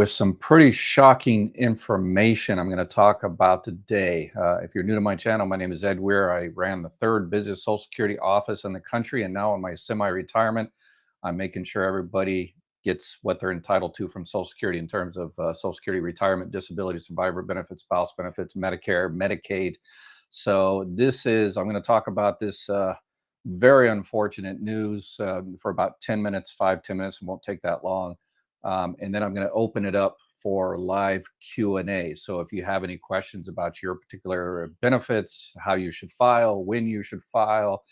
with some pretty shocking information I'm going to talk about today. If you're new to my channel, my name is Ed Weir. I ran the third busiest Social Security office in the country, and now in my semi-retirement, I'm making sure everybody gets what they're entitled to from Social Security in terms of Social Security, retirement, disability, survivor benefits, spouse benefits, Medicare, Medicaid. So I'm going to talk about this very unfortunate news for about 10 minutes, 5, 10 minutes. It won't take that long. And then I'm going to open it up for live Q&A. So if you have any questions about your particular benefits, how you should file, when you should file,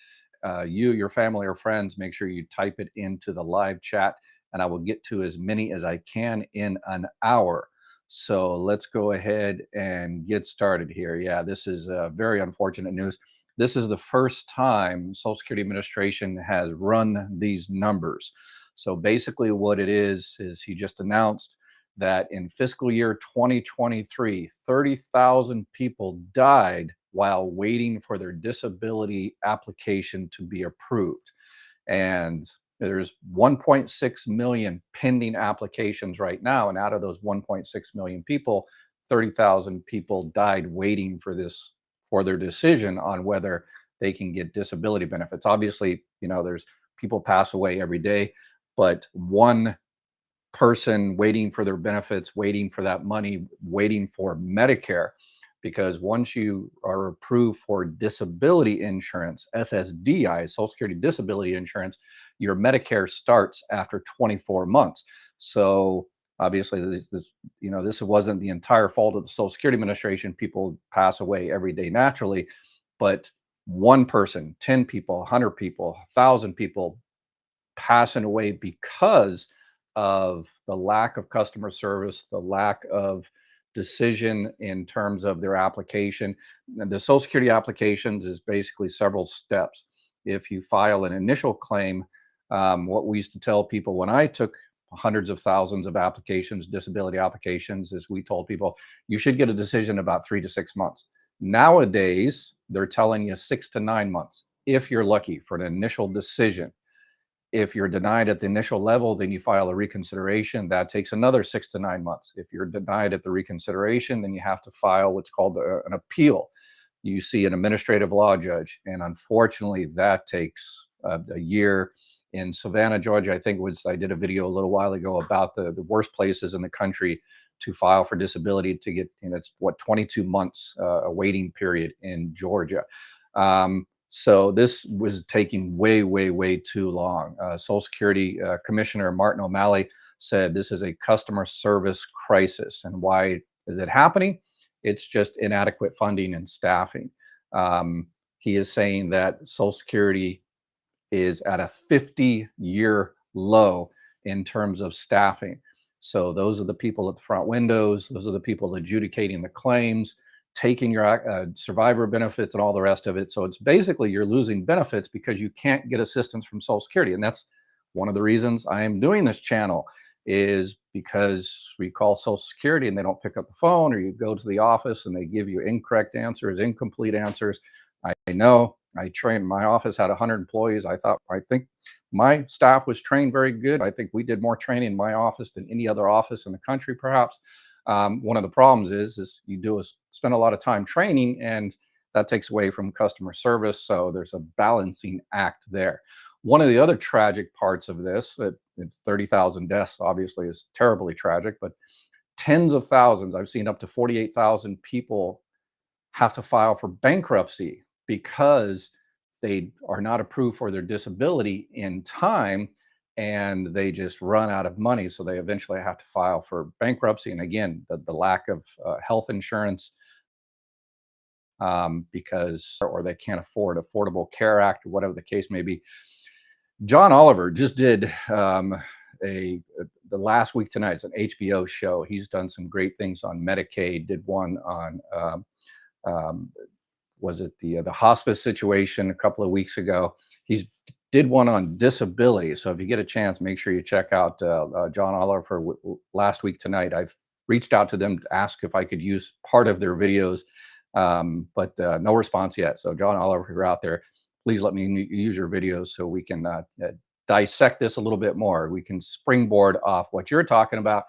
your family, or friends, make sure you type it into the live chat, and I will get to as many as I can in an hour. So let's go ahead and get started here. Yeah, this is very unfortunate news. This is the first time Social Security Administration has run these numbers. So basically what it is he just announced that in fiscal year 2023, 30,000 people died while waiting for their disability application to be approved. And there's 1.6 million pending applications right now. And out of those 1.6 million people, 30,000 people died waiting for their decision on whether they can get disability benefits. Obviously, there's people pass away every day, but one person waiting for their benefits, waiting for that money, waiting for Medicare, because once you are approved for disability insurance, SSDI, Social Security Disability Insurance, your Medicare starts after 24 months. So obviously this wasn't the entire fault of the Social Security Administration. People pass away every day naturally, but one person, 10 people, 100 people, 1,000 people passing away because of the lack of customer service, the lack of decision in terms of their application. The Social Security applications is basically several steps. If you file an initial claim, what we used to tell people when I took hundreds of thousands of applications, disability applications, is we told people you should get a decision about 3 to 6 months. Nowadays, they're telling you 6 to 9 months if you're lucky for an initial decision. If you're denied at the initial level, then you file a reconsideration. That takes another 6 to 9 months. If you're denied at the reconsideration, then you have to file what's called an appeal. You see an administrative law judge, and unfortunately, that takes a year. In Savannah, Georgia, I did a video a little while ago about the worst places in the country to file for disability to get, it's 22 months a waiting period in Georgia. So this was taking way, way, way too long. Social Security Commissioner Martin O'Malley said this is a customer service crisis. And why is it happening? It's just inadequate funding and staffing. He is saying that Social Security is at a 50-year low in terms of staffing. So those are the people at the front windows. Those are the people adjudicating the claims, taking your survivor benefits and all the rest of it. So it's basically you're losing benefits because you can't get assistance from Social Security. And that's one of the reasons I am doing this channel, is because we call Social Security and they don't pick up the phone, or you go to the office and they give you incorrect answers, incomplete answers. I know my office had 100 employees. I think my staff was trained very good. I think we did more training in my office than any other office in the country, perhaps. One of the problems is you spend a lot of time training, and that takes away from customer service. So there's a balancing act there. One of the other tragic parts of this, it's 30,000 deaths, obviously, is terribly tragic, but tens of thousands, I've seen up to 48,000 people have to file for bankruptcy because they are not approved for their disability in time, and they just run out of money. So they eventually have to file for bankruptcy. And again, the lack of health insurance, or they can't afford Affordable Care Act, or whatever the case may be. John Oliver just did the last week tonight. It's an HBO show. He's done some great things on Medicaid, did one on, was it the hospice situation a couple of weeks ago. He's did one on disability. So if you get a chance, make sure you check out John Oliver last week tonight. I've reached out to them to ask if I could use part of their videos, but no response yet. So John Oliver, if you're out there, please let me use your videos so we can dissect this a little bit more. We can springboard off what you're talking about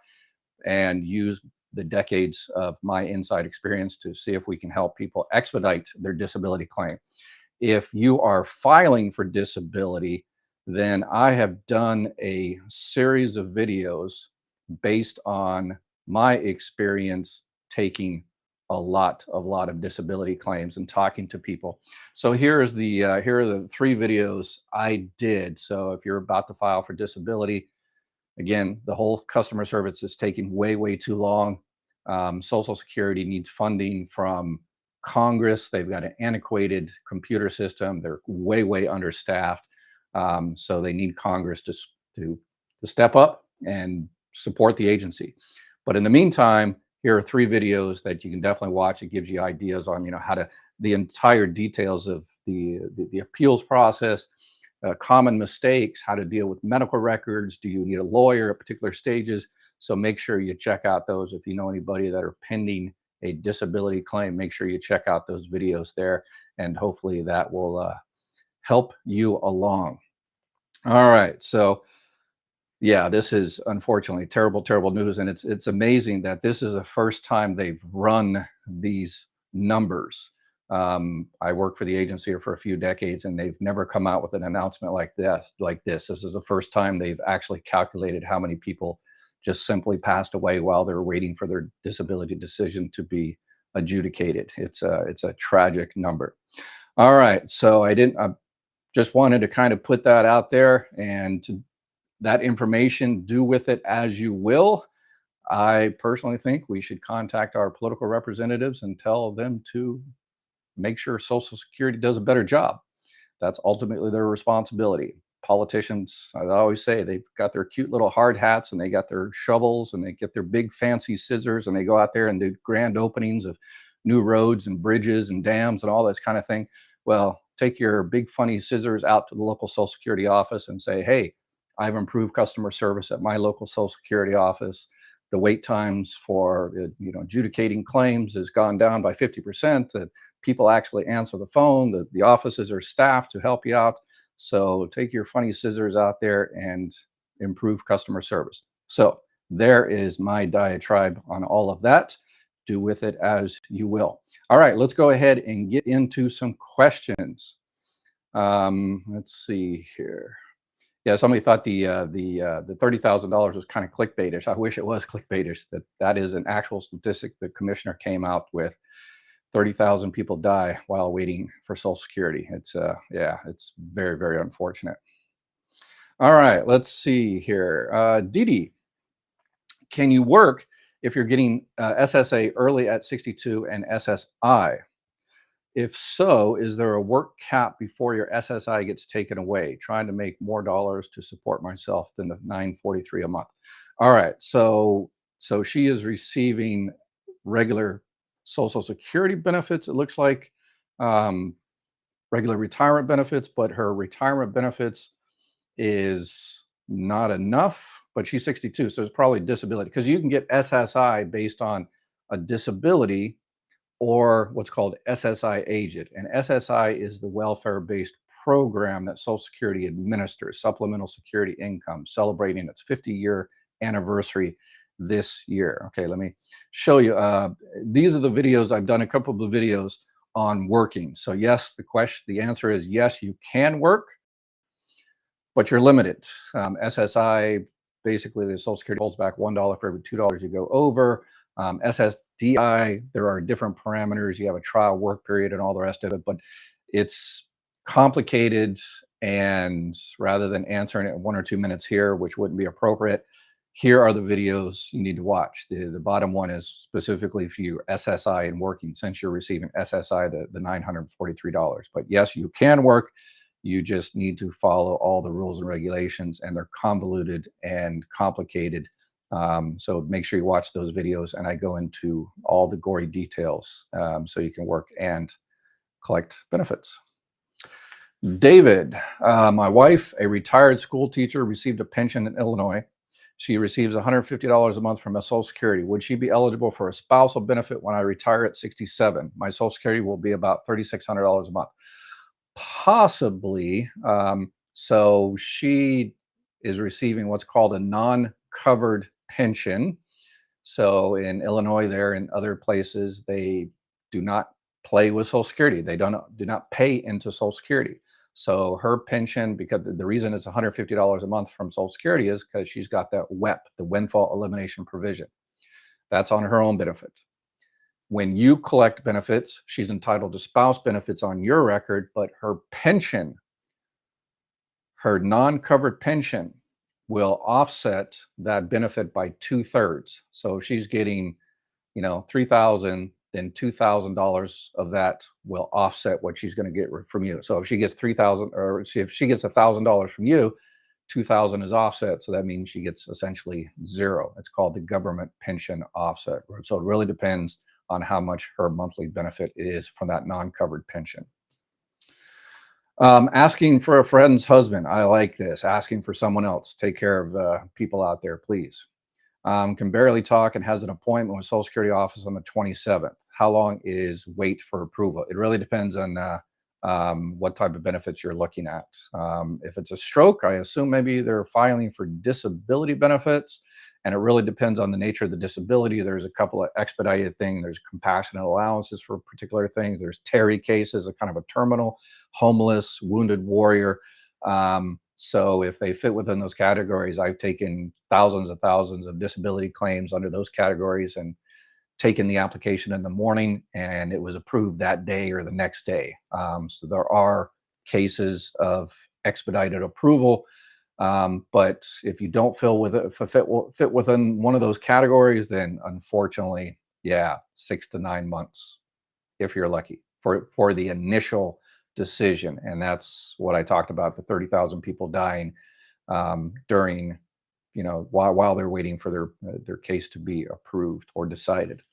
and use the decades of my inside experience to see if we can help people expedite their disability claim. If you are filing for disability, then I have done a series of videos based on my experience taking a lot of disability claims and talking to people. So here are the 3 videos I did. So if you're about to file for disability, again, the whole customer service is taking way too long. Social Security needs funding from Congress. They've got an antiquated computer system. They're way understaffed. So they need Congress to step up and support the agency. But in the meantime, here are 3 videos that you can definitely watch. It gives you ideas on, how to the entire details of the appeals process, common mistakes, how to deal with medical records. Do you need a lawyer at particular stages? So make sure you check out those. If you know anybody that are pending a disability claim, make sure you check out those videos there, and hopefully that will help you along. All right. So yeah, this is unfortunately terrible news, and it's amazing that this is the first time they've run these numbers. I worked for the agency for a few decades, and they've never come out with an announcement like this. This is the first time they've actually calculated how many people just simply passed away while they're waiting for their disability decision to be adjudicated. It's a tragic number. All right, so I just wanted to kind of put that out there, and that information, do with it as you will. I personally think we should contact our political representatives and tell them to make sure Social Security does a better job. That's ultimately their responsibility. Politicians, I always say, they've got their cute little hard hats and they got their shovels and they get their big fancy scissors and they go out there and do grand openings of new roads and bridges and dams and all this kind of thing. Well, take your big funny scissors out to the local Social Security office and say, hey, I've improved customer service at my local Social Security office. The wait times for adjudicating claims has gone down by 50%. That people actually answer the phone. The offices are staffed to help you out. So take your funny scissors out there and improve customer service. So there is my diatribe on all of that. Do with it as you will. All right, let's go ahead and get into some questions. Let's see here. Yeah, somebody thought the $30,000 was kind of clickbaitish. I wish it was clickbaitish. That is an actual statistic the commissioner came out with. 30,000 people die while waiting for Social Security. It's it's very unfortunate. All right, let's see here. Didi, can you work if you're getting SSA early at 62 and SSI? If so, is there a work cap before your SSI gets taken away? Trying to make more dollars to support myself than the $943 a month. All right, so she is receiving regular Social Security benefits. It looks like regular retirement benefits, but her retirement benefits is not enough. But she's 62, so it's probably disability, because you can get SSI based on a disability or what's called SSI aged. And SSI is the welfare-based program that Social Security administers, Supplemental Security Income, celebrating its 50-year anniversary this year. Okay, let me show you. These are the videos. I've done a couple of videos on working. So yes, the answer is yes, you can work, but you're limited. SSI, basically the Social Security holds back $1 for every $2 you go over. SSDI, there are different parameters. You have a trial work period and all the rest of it, but it's complicated. And rather than answering it in 1 or 2 minutes here, which wouldn't be appropriate, here are the videos you need to watch. The bottom one is specifically for you, SSI and working, since you're receiving SSI, the $943. But yes, you can work. You just need to follow all the rules and regulations, and they're convoluted and complicated. So make sure you watch those videos, and I go into all the gory details so you can work and collect benefits. David, my wife, a retired school teacher, received a pension in Illinois. She receives $150 a month from a Social Security. Would she be eligible for a spousal benefit when I retire at 67? My Social Security will be about $3,600 a month. Possibly. So she is receiving what's called a non-covered pension. So in Illinois, there and other places, they do not play with Social Security. They do not pay into Social Security. So her pension, because the reason it's $150 a month from Social Security is because she's got that WEP, the windfall elimination provision. That's on her own benefit. When you collect benefits, she's entitled to spouse benefits on your record, but her pension, her non-covered pension, will offset that benefit by 2/3. So if she's getting, 3,000, then $2,000 of that will offset what she's going to get from you. So if she gets 3,000, or if she gets $1,000 from you, 2,000 is offset. So that means she gets essentially zero. It's called the government pension offset. So it really depends on how much her monthly benefit is from that non-covered pension. Asking for a friend's husband. I like this. Asking for someone else. Take care of people out there, please. Can barely talk and has an appointment with Social Security office on the 27th. How long is wait for approval? It really depends on what type of benefits you're looking at. If it's a stroke, I assume maybe they're filing for disability benefits, and it really depends on the nature of the disability. There's a couple of expedited things. There's compassionate allowances for particular things. There's Terry cases, a kind of a terminal, homeless, wounded warrior. So if they fit within those categories, I've taken thousands of disability claims under those categories and taken the application in the morning, and it was approved that day or the next day. So there are cases of expedited approval. But if you don't fit within one of those categories, then unfortunately, yeah, 6 to 9 months if you're lucky for the initial decision. And that's what I talked about, the 30,000 people dying during, while they're waiting for their case to be approved or decided.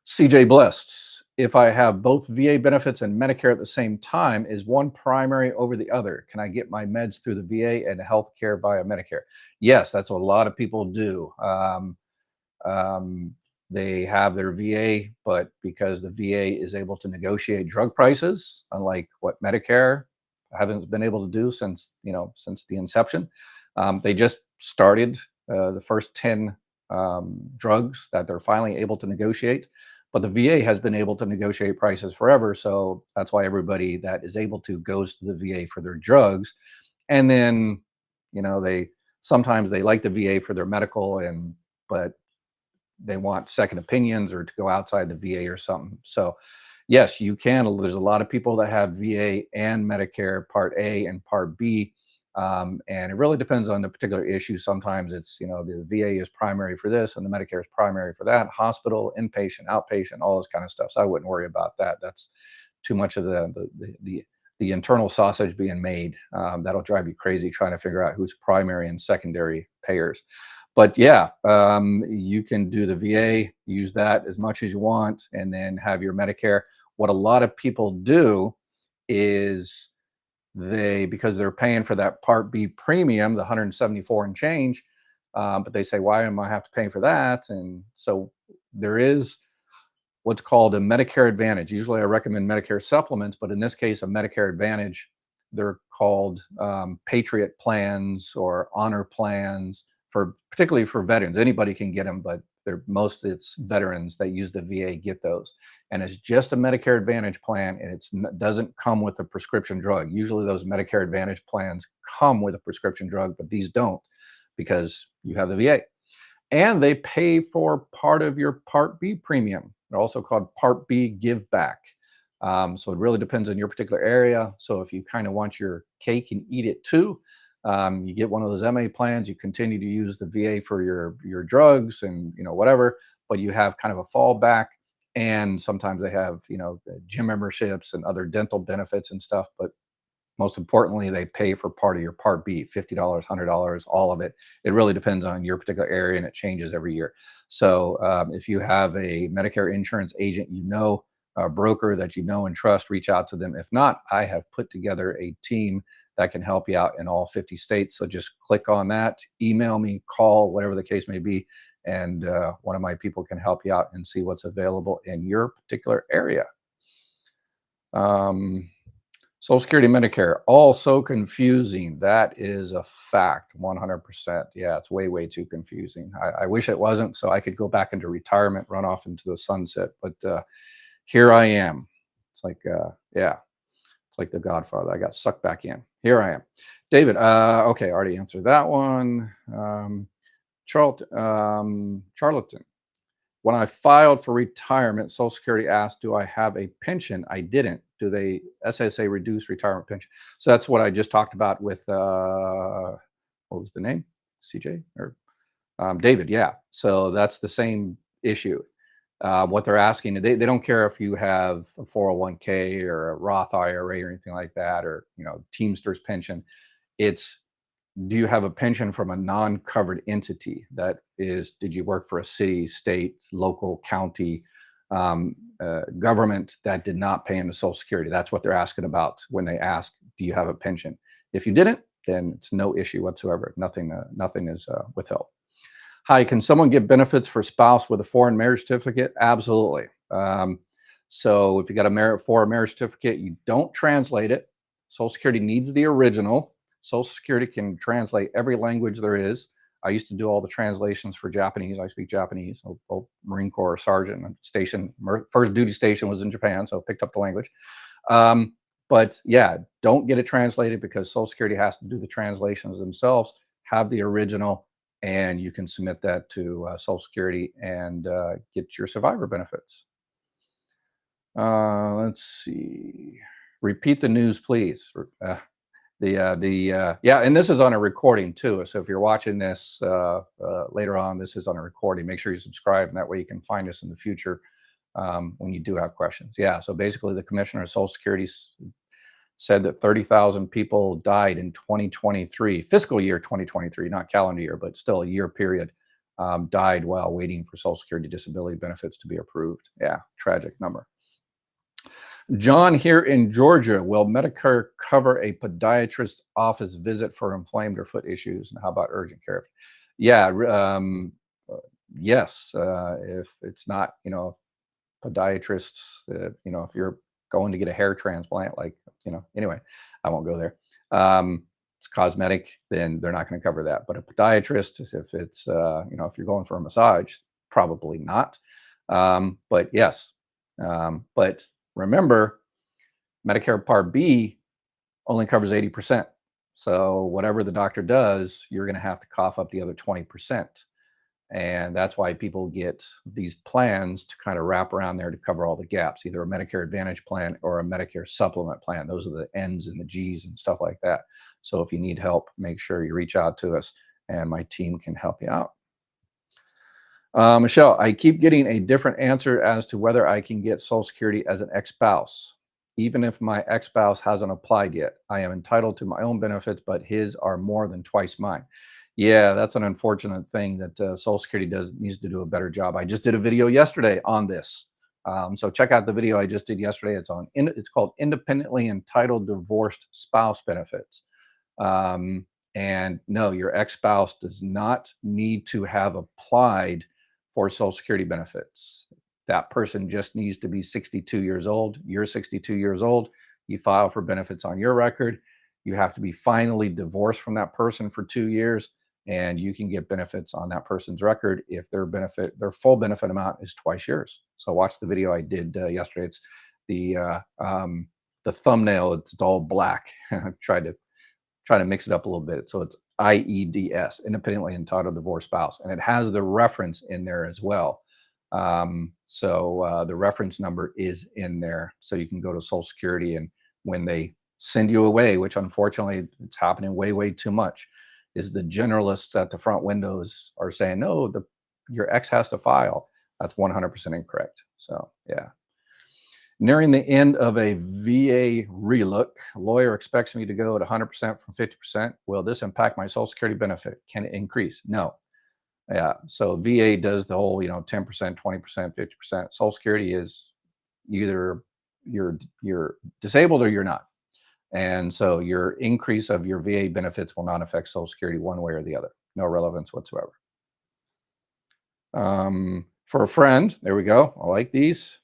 CJ Blessed, if I have both VA benefits and Medicare at the same time, is one primary over the other? Can I get my meds through the VA and healthcare via Medicare? Yes, that's what a lot of people do. They have their VA, but because the VA is able to negotiate drug prices, unlike what Medicare haven't been able to do since the inception, they just started the first 10 drugs that they're finally able to negotiate. But the VA has been able to negotiate prices forever, so that's why everybody that is able to goes to the VA for their drugs. And then, they sometimes they like the VA for their medical, but they want second opinions or to go outside the VA or something. So yes, you can. There's a lot of people that have VA and Medicare Part A and Part B. And it really depends on the particular issue. Sometimes it's, the VA is primary for this and the Medicare is primary for that. Hospital, inpatient, outpatient, all this kind of stuff. So I wouldn't worry about that. That's too much of the internal sausage being made. That'll drive you crazy trying to figure out who's primary and secondary payers. But yeah, you can do the VA, use that as much as you want, and then have your Medicare. What a lot of people do is because they're paying for that Part B premium, the 174 and change, but they say, why am I have to pay for that? And so there is what's called a Medicare Advantage. Usually I recommend Medicare supplements, but in this case, a Medicare Advantage. They're called Patriot plans or honor plans, particularly for veterans. Anybody can get them, but it's veterans that use the VA get those. And it's just a Medicare Advantage plan, and it doesn't come with a prescription drug. Usually those Medicare Advantage plans come with a prescription drug, but these don't because you have the VA. And they pay for part of your Part B premium. They're also called Part B give back. So it really depends on your particular area. So if you kind of want your cake and eat it too, you get one of those MA plans, you continue to use the VA for your drugs and whatever, but you have kind of a fallback. And sometimes they have gym memberships and other dental benefits and stuff. But most importantly, they pay for part of your Part B, $50, $100, all of it. It really depends on your particular area, and it changes every year. So if you have a Medicare insurance agent, a broker that you know and trust, reach out to them. If not, I have put together a team that can help you out in all 50 states. So just click on that, email me, call, whatever the case may be, and one of my people can help you out and see what's available in your particular area. Social Security, Medicare, all so confusing. That is a fact, 100%. Yeah, it's way, way too confusing. I wish it wasn't, so I could go back into retirement, run off into the sunset. But here I am. It's like, yeah, it's like The Godfather. I got sucked back in. Here I am. David, okay, I already answered that one. Charlton. When I filed for retirement, Social Security asked, do I have a pension? I didn't. Do they SSA reduce retirement pension? So that's what I just talked about with, what was the name? CJ or David. Yeah. So that's the same issue. What they're asking, they don't care if you have a 401k or a Roth IRA or anything like that, or, Teamsters pension. It's, do you have a pension from a non-covered entity? That is, did you work for a city, state, local, county, government that did not pay into Social Security? That's what they're asking about when they ask, do you have a pension? If you didn't, then it's no issue whatsoever. Nothing is withheld. Hi, can someone get benefits for spouse with a foreign marriage certificate? Absolutely. So if you got a foreign marriage certificate, you don't translate it. Social Security needs the original. Social Security can translate every language there is. I used to do all the translations for Japanese. I speak Japanese. Old Marine Corps sergeant station. First duty station was in Japan, so I picked up the language. But yeah, don't get it translated because Social Security has to do the translations themselves. Have the original, and you can submit that to Social Security and get your survivor benefits. Let's see. Repeat the news, please. Yeah, and this is on a recording too. So if you're watching this later on, this is on a recording. Make sure you subscribe, and that way you can find us in the future when you do have questions. Yeah. So basically, the Commissioner of Social Security said that 30,000 people died in 2023, fiscal year 2023, not calendar year, but still a year period, died while waiting for Social Security disability benefits to be approved. Yeah, tragic number. John here in Georgia, will Medicare cover a podiatrist office visit for inflamed or foot issues? And how about urgent care? Yeah, yes. If it's not, if podiatrists, if you're going to get a hair transplant, like, anyway, I won't go there. It's cosmetic, then they're not going to cover that. But a podiatrist, if it's, if you're going for a massage, probably not. But yes, but remember, Medicare Part B only covers 80%. So whatever the doctor does, you're going to have to cough up the other 20%. And that's why people get these plans to kind of wrap around there to cover all the gaps, either a Medicare Advantage plan or a Medicare Supplement plan. Those are the N's and the G's and stuff like that. So if you need help, make sure you reach out to us and my team can help you out. Michelle, I keep getting a different answer as to whether I can get Social Security as an ex-spouse. Even if my ex-spouse hasn't applied yet, I am entitled to my own benefits, but his are more than twice mine. Yeah, that's an unfortunate thing that Social Security needs to do a better job. I just did a video yesterday on this. So check out the video I just did yesterday. It's called Independently Entitled Divorced Spouse Benefits. And no, your ex-spouse does not need to have applied for Social Security benefits. That person just needs to be 62 years old. You're 62 years old. You file for benefits on your record. You have to be finally divorced from that person for 2 years, and you can get benefits on that person's record if their full benefit amount is twice yours. So watch the video I did yesterday. It's the thumbnail. It's all black. Try to mix it up a little bit. So it's IEDS, Independently Entitled Divorced Spouse, and it has the reference in there as well. So the reference number is in there, so you can go to Social Security, and when they send you away, which unfortunately it's happening way, way too much, is the generalists at the front windows are saying, no, your ex has to file. That's 100% incorrect. So yeah. Nearing the end of a VA relook, lawyer expects me to go to 100% from 50%. Will this impact my Social Security benefit? Can it increase? No. Yeah. So VA does the whole, 10%, 20%, 50%. Social Security is either you're disabled or you're not. And so your increase of your VA benefits will not affect Social Security one way or the other. No relevance whatsoever. For a friend, there we go. I like these.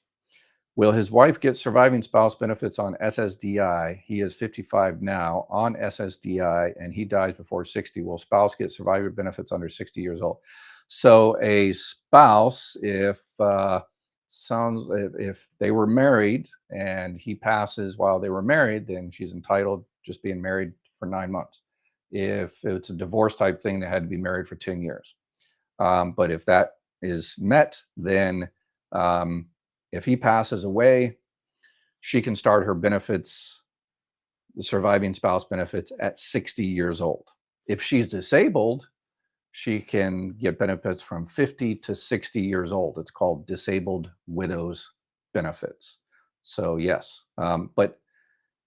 Will his wife get surviving spouse benefits on SSDI? He is 55 now on SSDI and he dies before 60. Will spouse get survivor benefits under 60 years old? So a spouse, if they were married and he passes while they were married, then she's entitled just being married for 9 months. If it's a divorce type thing, they had to be married for 10 years. But if that is met, then if he passes away, she can start her benefits, the surviving spouse benefits, at 60 years old. If she's disabled, she can get benefits from 50 to 60 years old. It's called disabled widows benefits. So yes, but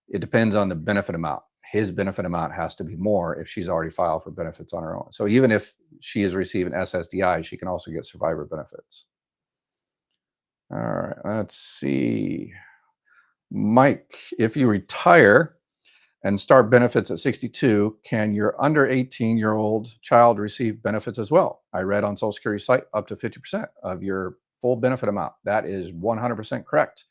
it depends on the benefit amount. His benefit amount has to be more if she's already filed for benefits on her own. So even if she is receiving SSDI, she can also get survivor benefits. All right, let's see. Mike, if you retire and start benefits at 62, can your under 18-year-old child receive benefits as well? I read on Social Security site up to 50% of your full benefit amount. That is 100% correct.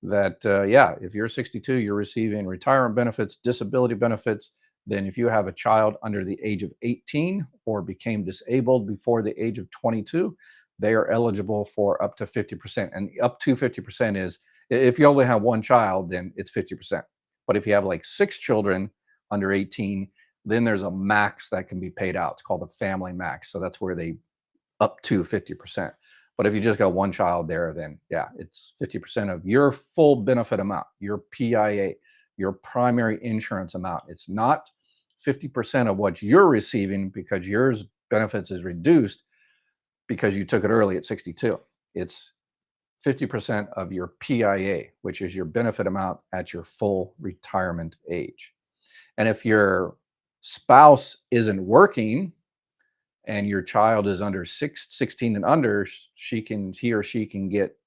That, yeah, if you're 62, you're receiving retirement benefits, disability benefits. Then if you have a child under the age of 18 or became disabled before the age of 22, they are eligible for up to 50%. And up to 50% is, if you only have one child, then it's 50%. But if you have like 6 children under 18, then there's a max that can be paid out. It's called the family max. So that's where they up to 50%. But if you just got one child there, then yeah, it's 50% of your full benefit amount, your PIA, your primary insurance amount. It's not 50% of what you're receiving because yours benefits is reduced because you took it early at 62. It's 50% of your PIA, which is your benefit amount at your full retirement age. And if your spouse isn't working and your child is under 16 and under, he or she can get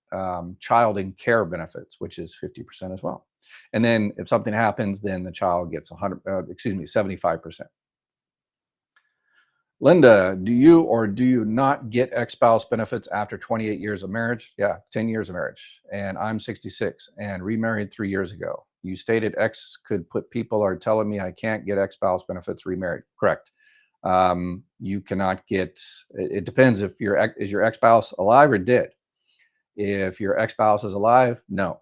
child and care benefits, which is 50% as well. And then if something happens, then the child gets 75%. Linda, do you or do you not get ex-spouse benefits after 28 years of marriage? Yeah, 10 years of marriage. And I'm 66 and remarried 3 years ago. You stated ex could put people are telling me I can't get ex-spouse benefits remarried. Correct. You cannot get, it depends if is your ex-spouse alive or dead. If your ex-spouse is alive, no.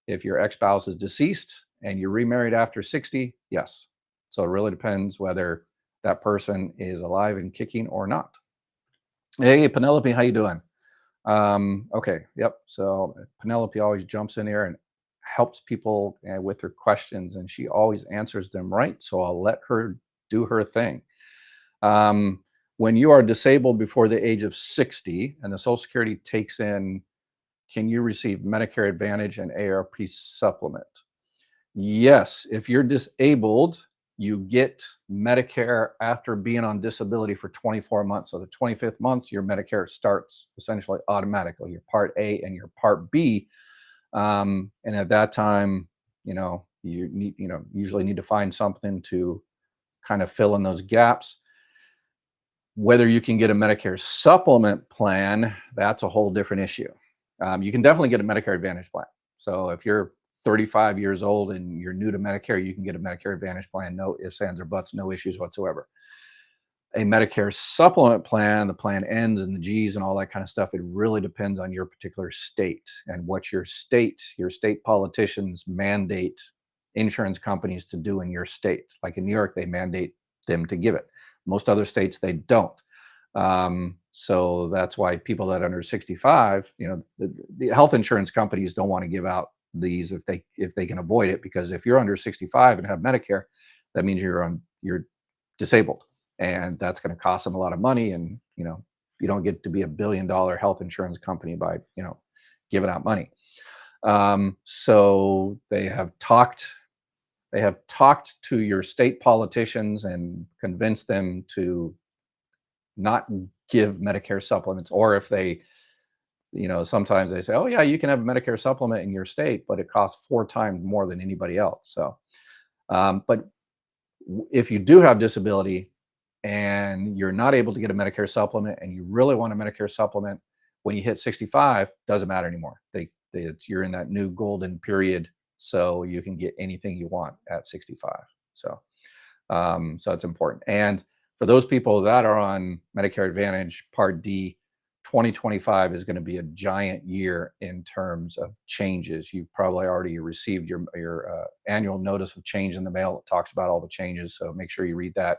If your ex-spouse is deceased and you're remarried after 60, yes. So it really depends whether that person is alive and kicking or not. Hey, Penelope, how you doing? Okay, yep. So Penelope always jumps in here and helps people with their questions, and she always answers them right. So I'll let her do her thing. When you are disabled before the age of 60 and the Social Security takes in, can you receive Medicare Advantage and ARP supplement? Yes, if you're disabled, you get Medicare after being on disability for 24 months. So the 25th month, your Medicare starts essentially automatically, your Part A and your Part B. And at that time, you usually need to find something to kind of fill in those gaps. Whether you can get a Medicare supplement plan, that's a whole different issue. You can definitely get a Medicare Advantage plan. So if you're 35 years old and you're new to Medicare, you can get a Medicare Advantage plan. No ifs, ands, or buts, no issues whatsoever. A Medicare supplement plan, the plan ends and the G's and all that kind of stuff, it really depends on your particular state and what your state politicians mandate insurance companies to do in your state. Like in New York, they mandate them to give it. Most other states, they don't. So that's why people that are under 65, the health insurance companies don't want to give out these if they can avoid it, because if you're under 65 and have Medicare, that means you're disabled, and that's going to cost them a lot of money. And you don't get to be $1 billion health insurance company by giving out money. So they have talked to your state politicians and convinced them to not give Medicare supplements, or if they sometimes they say, oh yeah, you can have a Medicare supplement in your state, but it costs 4 times more than anybody else. So, but if you do have disability and you're not able to get a Medicare supplement and you really want a Medicare supplement when you hit 65, doesn't matter anymore. They you're in that new golden period, so you can get anything you want at 65. So, so that's important. And for those people that are on Medicare Advantage Part D, 2025 is going to be a giant year in terms of changes. You probably already received your annual notice of change in the mail. It talks about all the changes, so make sure you read that.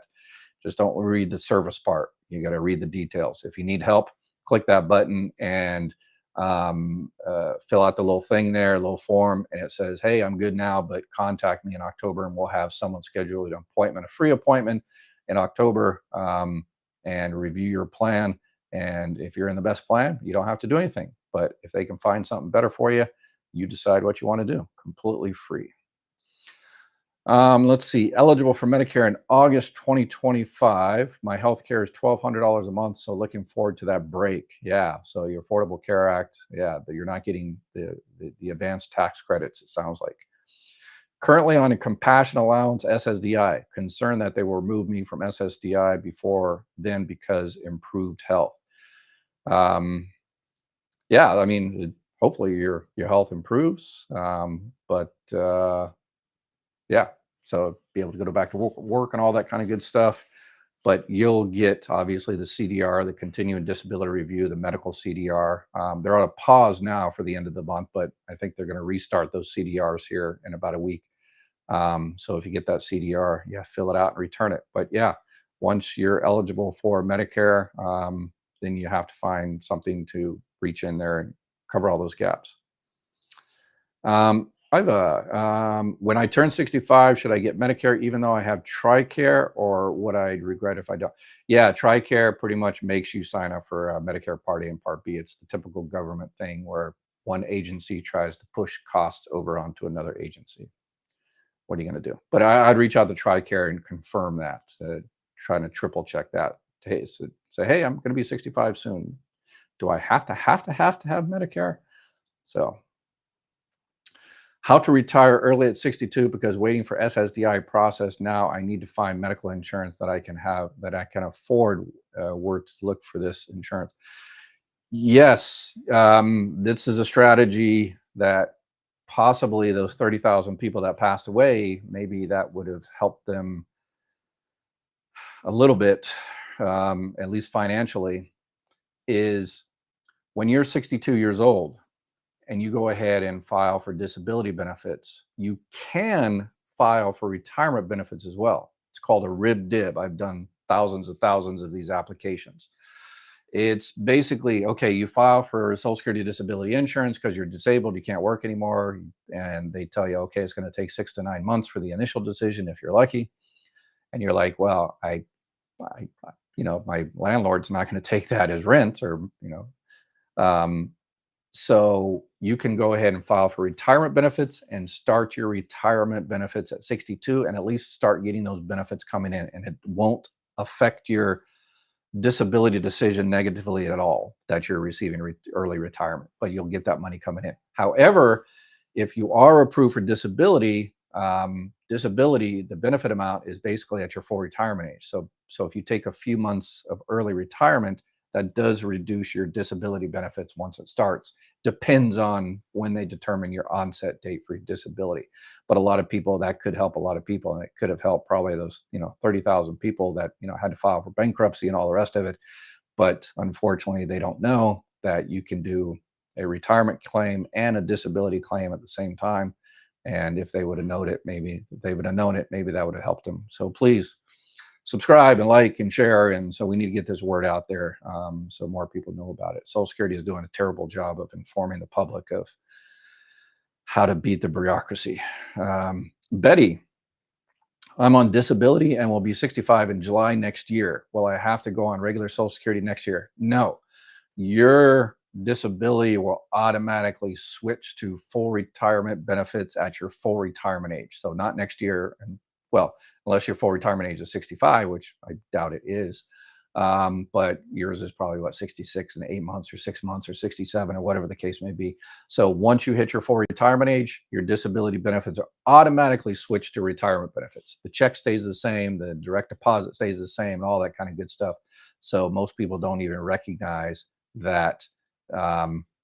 Just don't read the service part. You got to read the details. If you need help, click that button and fill out the little thing there, a little form, and it says, "Hey, I'm good now, but contact me in October, and we'll have someone schedule an appointment, a free appointment in October, and review your plan. And if you're in the best plan, you don't have to do anything. But if they can find something better for you, you decide what you want to do. Completely free." Let's see. Eligible for Medicare in August 2025. My health care is $1,200 a month, so looking forward to that break. Yeah. So your Affordable Care Act. Yeah, that you're not getting the advanced tax credits. It sounds like. Currently on a compassion allowance SSDI. Concerned that they will remove me from SSDI before then because improved health. Yeah, I mean, hopefully your health improves, but yeah, so be able to go back to work and all that kind of good stuff. But you'll get obviously the CDR, the continuing disability review, the medical CDR. They're on a pause now for the end of the month, but I think they're going to restart those CDRs here in about a week. So if you get that CDR, yeah, fill it out and return it. But yeah, once you're eligible for Medicare, then you have to find something to reach in there and cover all those gaps. When I turn 65, should I get Medicare even though I have TRICARE, or would I regret if I don't? Yeah, TRICARE pretty much makes you sign up for Medicare Part A and Part B. It's the typical government thing where one agency tries to push costs over onto another agency. What are you going to do? But I'd reach out to TRICARE and confirm that, trying to triple check that. Say, hey, I'm going to be 65 soon. Do I have to have Medicare? So, how to retire early at 62 because waiting for SSDI process now. I need to find medical insurance that I can afford. Where to look for this insurance? Yes, this is a strategy that possibly those 30,000 people that passed away, maybe that would have helped them a little bit, at least financially, is when you're 62 years old and you go ahead and file for disability benefits, you can file for retirement benefits as well. It's called a RIB-DIB. I've done thousands of these applications. It's basically, okay, you file for Social Security disability insurance because you're disabled, you can't work anymore, and they tell you, okay, it's going to take 6 to 9 months for the initial decision if you're lucky. And you're like, well, my landlord's not going to take that as rent, or, so you can go ahead and file for retirement benefits and start your retirement benefits at 62 and at least start getting those benefits coming in, and it won't affect your disability decision negatively at all that you're receiving early retirement, but you'll get that money coming in. However, if you are approved for disability, the benefit amount is basically at your full retirement age. So if you take a few months of early retirement, that does reduce your disability benefits once it starts. Depends on when they determine your onset date for your disability. But a lot of people, that could help a lot of people, and it could have helped probably those 30,000 people that had to file for bankruptcy and all the rest of it. But unfortunately, they don't know that you can do a retirement claim and a disability claim at the same time. And if they would have known it, maybe that would have helped them. So please subscribe and like and share. And so we need to get this word out there, so more people know about it. Social Security is doing a terrible job of informing the public of how to beat the bureaucracy. Betty, I'm on disability and will be 65 in July next year. Will I have to go on regular Social Security next year? No. Your disability will automatically switch to full retirement benefits at your full retirement age. So not next year, and well, unless your full retirement age is 65, which I doubt it is. But yours is probably 66 and 8 months or 6 months or 67 or whatever the case may be. So once you hit your full retirement age, your disability benefits are automatically switched to retirement benefits. The check stays the same, the direct deposit stays the same, and all that kind of good stuff. So most people don't even recognize that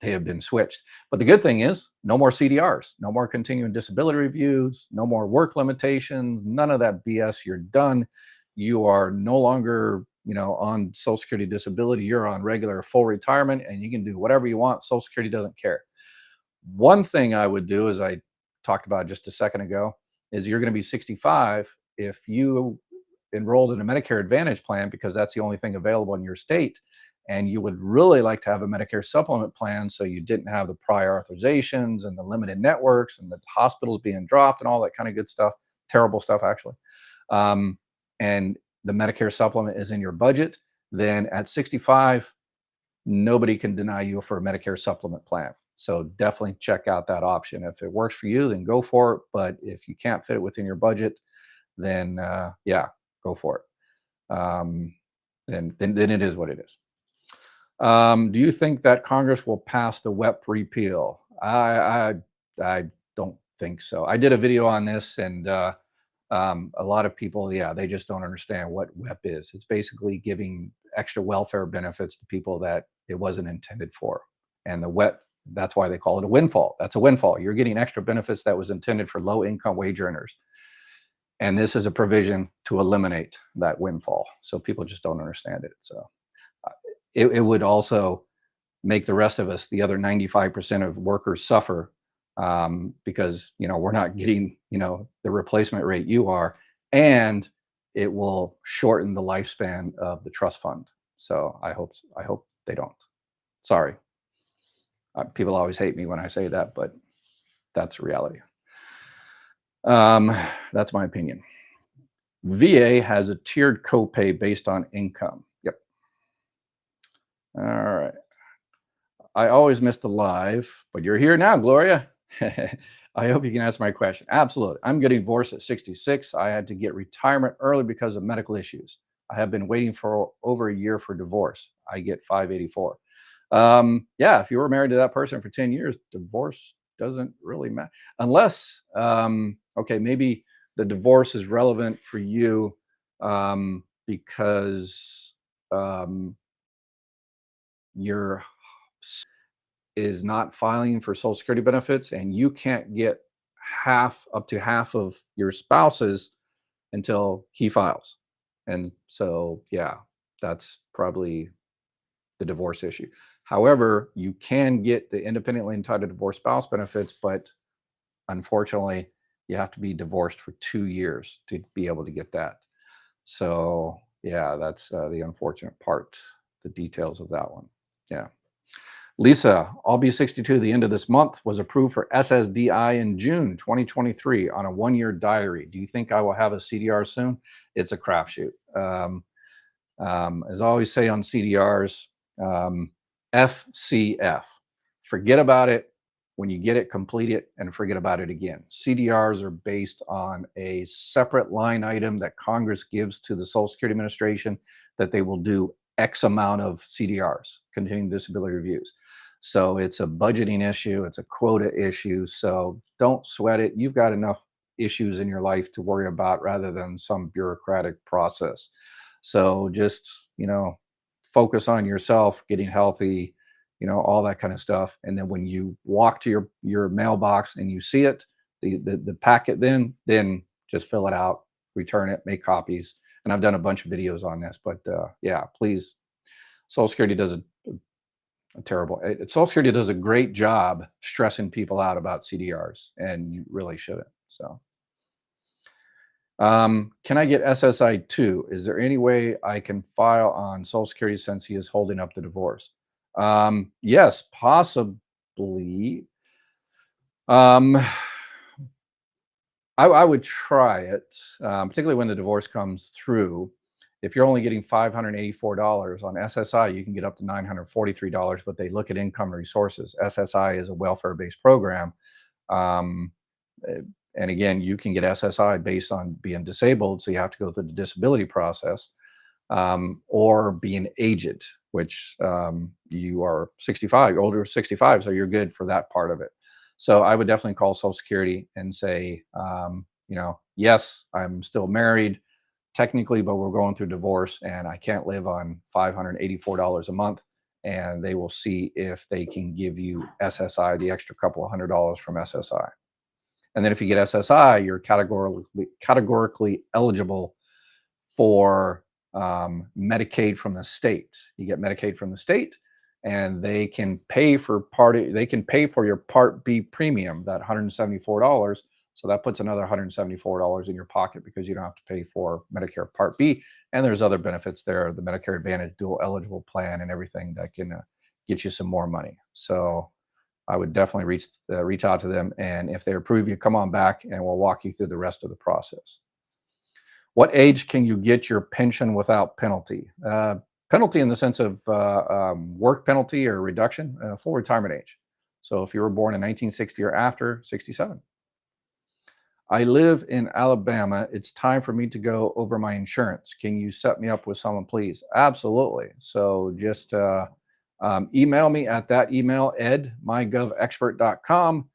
they have been switched. But the good thing is no more CDRs, no more continuing disability reviews, no more work limitations, none of that BS. You're done. You are no longer, on Social Security disability. You're on regular full retirement and you can do whatever you want. Social Security doesn't care. One thing I would do, as I talked about just a second ago, is you're going to be 65 if you enrolled in a Medicare Advantage plan because that's the only thing available in your state, and you would really like to have a Medicare supplement plan so you didn't have the prior authorizations and the limited networks and the hospitals being dropped and all that kind of good stuff, terrible stuff actually. And the Medicare supplement is in your budget, then at 65, nobody can deny you for a Medicare supplement plan. So definitely check out that option. If it works for you, then go for it. But if you can't fit it within your budget, then yeah, go for it. Then it is what it is. Do you think that Congress will pass the WEP repeal? I don't think so. I did a video on this, and a lot of people, yeah, they just don't understand what WEP is. It's basically giving extra welfare benefits to people that it wasn't intended for. And the WEP, that's why they call it a windfall. That's a windfall. You're getting extra benefits that was intended for low-income wage earners. And this is a provision to eliminate that windfall. So people just don't understand it. So it would also make the rest of us, the other 95% of workers, suffer because we're not getting the replacement rate you are, and it will shorten the lifespan of the trust fund. So I hope they don't. Sorry, people always hate me when I say that, but that's reality. That's my opinion. VA has a tiered copay based on income. Yep. All right. I always miss the live, but you're here now, Gloria. I hope you can answer my question. Absolutely. I'm getting divorced at 66. I had to get retirement early because of medical issues. I have been waiting for over a year for divorce. I get 584. Yeah, if you were married to that person for 10 years, divorce doesn't really matter. Unless, okay, maybe the divorce is relevant for you because your is not filing for Social Security benefits, and you can't get up to half of your spouse's until he files. And so, yeah, that's probably the divorce issue. However, you can get the independently entitled divorce spouse benefits, but unfortunately, you have to be divorced for 2 years to be able to get that. So, yeah, that's the unfortunate part, the details of that one. Yeah. Lisa, I'll be 62 at the end of this month, was approved for SSDI in June 2023 on a 1-year diary. Do you think I will have a CDR soon? It's a crapshoot. As I always say on CDRs, FCF. Forget about it. When you get it, complete it and forget about it again. CDRs are based on a separate line item that Congress gives to the Social Security Administration that they will do X amount of CDRs, continuing disability reviews. So it's a budgeting issue. It's a quota issue. So don't sweat it. You've got enough issues in your life to worry about rather than some bureaucratic process. So just, focus on yourself, getting healthy, all that kind of stuff. And then when you walk to your mailbox and you see it, the packet, then just fill it out, return it, make copies. And I've done a bunch of videos on this, but yeah, please. Social Security does Social Security does a great job stressing people out about CDRs, and you really shouldn't. So, can I get SSI 2? Is there any way I can file on Social Security since he is holding up the divorce? Yes, possibly. I would try it, particularly when the divorce comes through. If you're only getting $584 on SSI, you can get up to $943, but they look at income resources. SSI is a welfare-based program. And again, you can get SSI based on being disabled, so you have to go through the disability process, or being aged, which you are 65, older 65, so you're good for that part of it. So I would definitely call Social Security and say, yes, I'm still married technically, but we're going through divorce and I can't live on $584 a month. and they will see if they can give you SSI, the extra couple of $100 from SSI. And then if you get SSI, you're categorically eligible for Medicaid from the state. You get Medicaid from the state, and they can pay for your Part B premium, that $174. So that puts another $174 in your pocket because you don't have to pay for Medicare Part B. And there's other benefits there, the Medicare Advantage dual eligible plan and everything that can get you some more money. So I would definitely reach out to them. And if they approve you, come on back and we'll walk you through the rest of the process. What age can you get your pension without penalty? Penalty in the sense of work penalty or reduction, full retirement age. So if you were born in 1960 or after, 67. I live in Alabama. It's time for me to go over my insurance. Can you set me up with someone, please? Absolutely. So just email me at that email, ed.mygovexpert.com.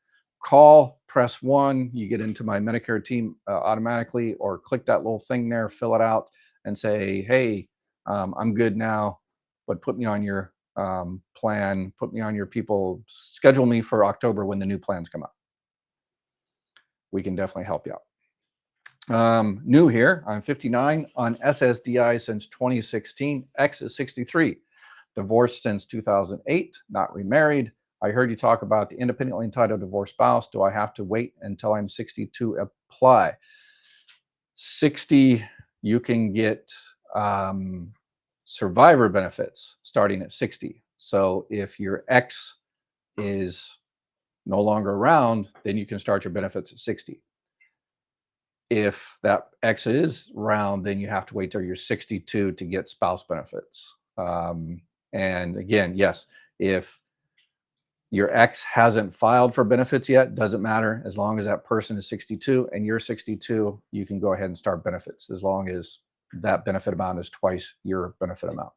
Call, press 1. You get into my Medicare team automatically, or click that little thing there, fill it out, and say, hey, I'm good now, but put me on your plan, put me on your people, schedule me for October when the new plans come out. We can definitely help you out. New here, I'm 59, on SSDI since 2016, X is 63, divorced since 2008, not remarried. I heard you talk about the independently entitled divorced spouse. Do I have to wait until I'm 60 to apply? 60, you can get survivor benefits starting at 60. So if your ex is no longer around, then you can start your benefits at 60. If that ex is around, then you have to wait till you're 62 to get spouse benefits. And again, yes, if your ex hasn't filed for benefits yet, doesn't matter. As long as that person is 62 and you're 62, you can go ahead and start benefits as long as that benefit amount is twice your benefit amount.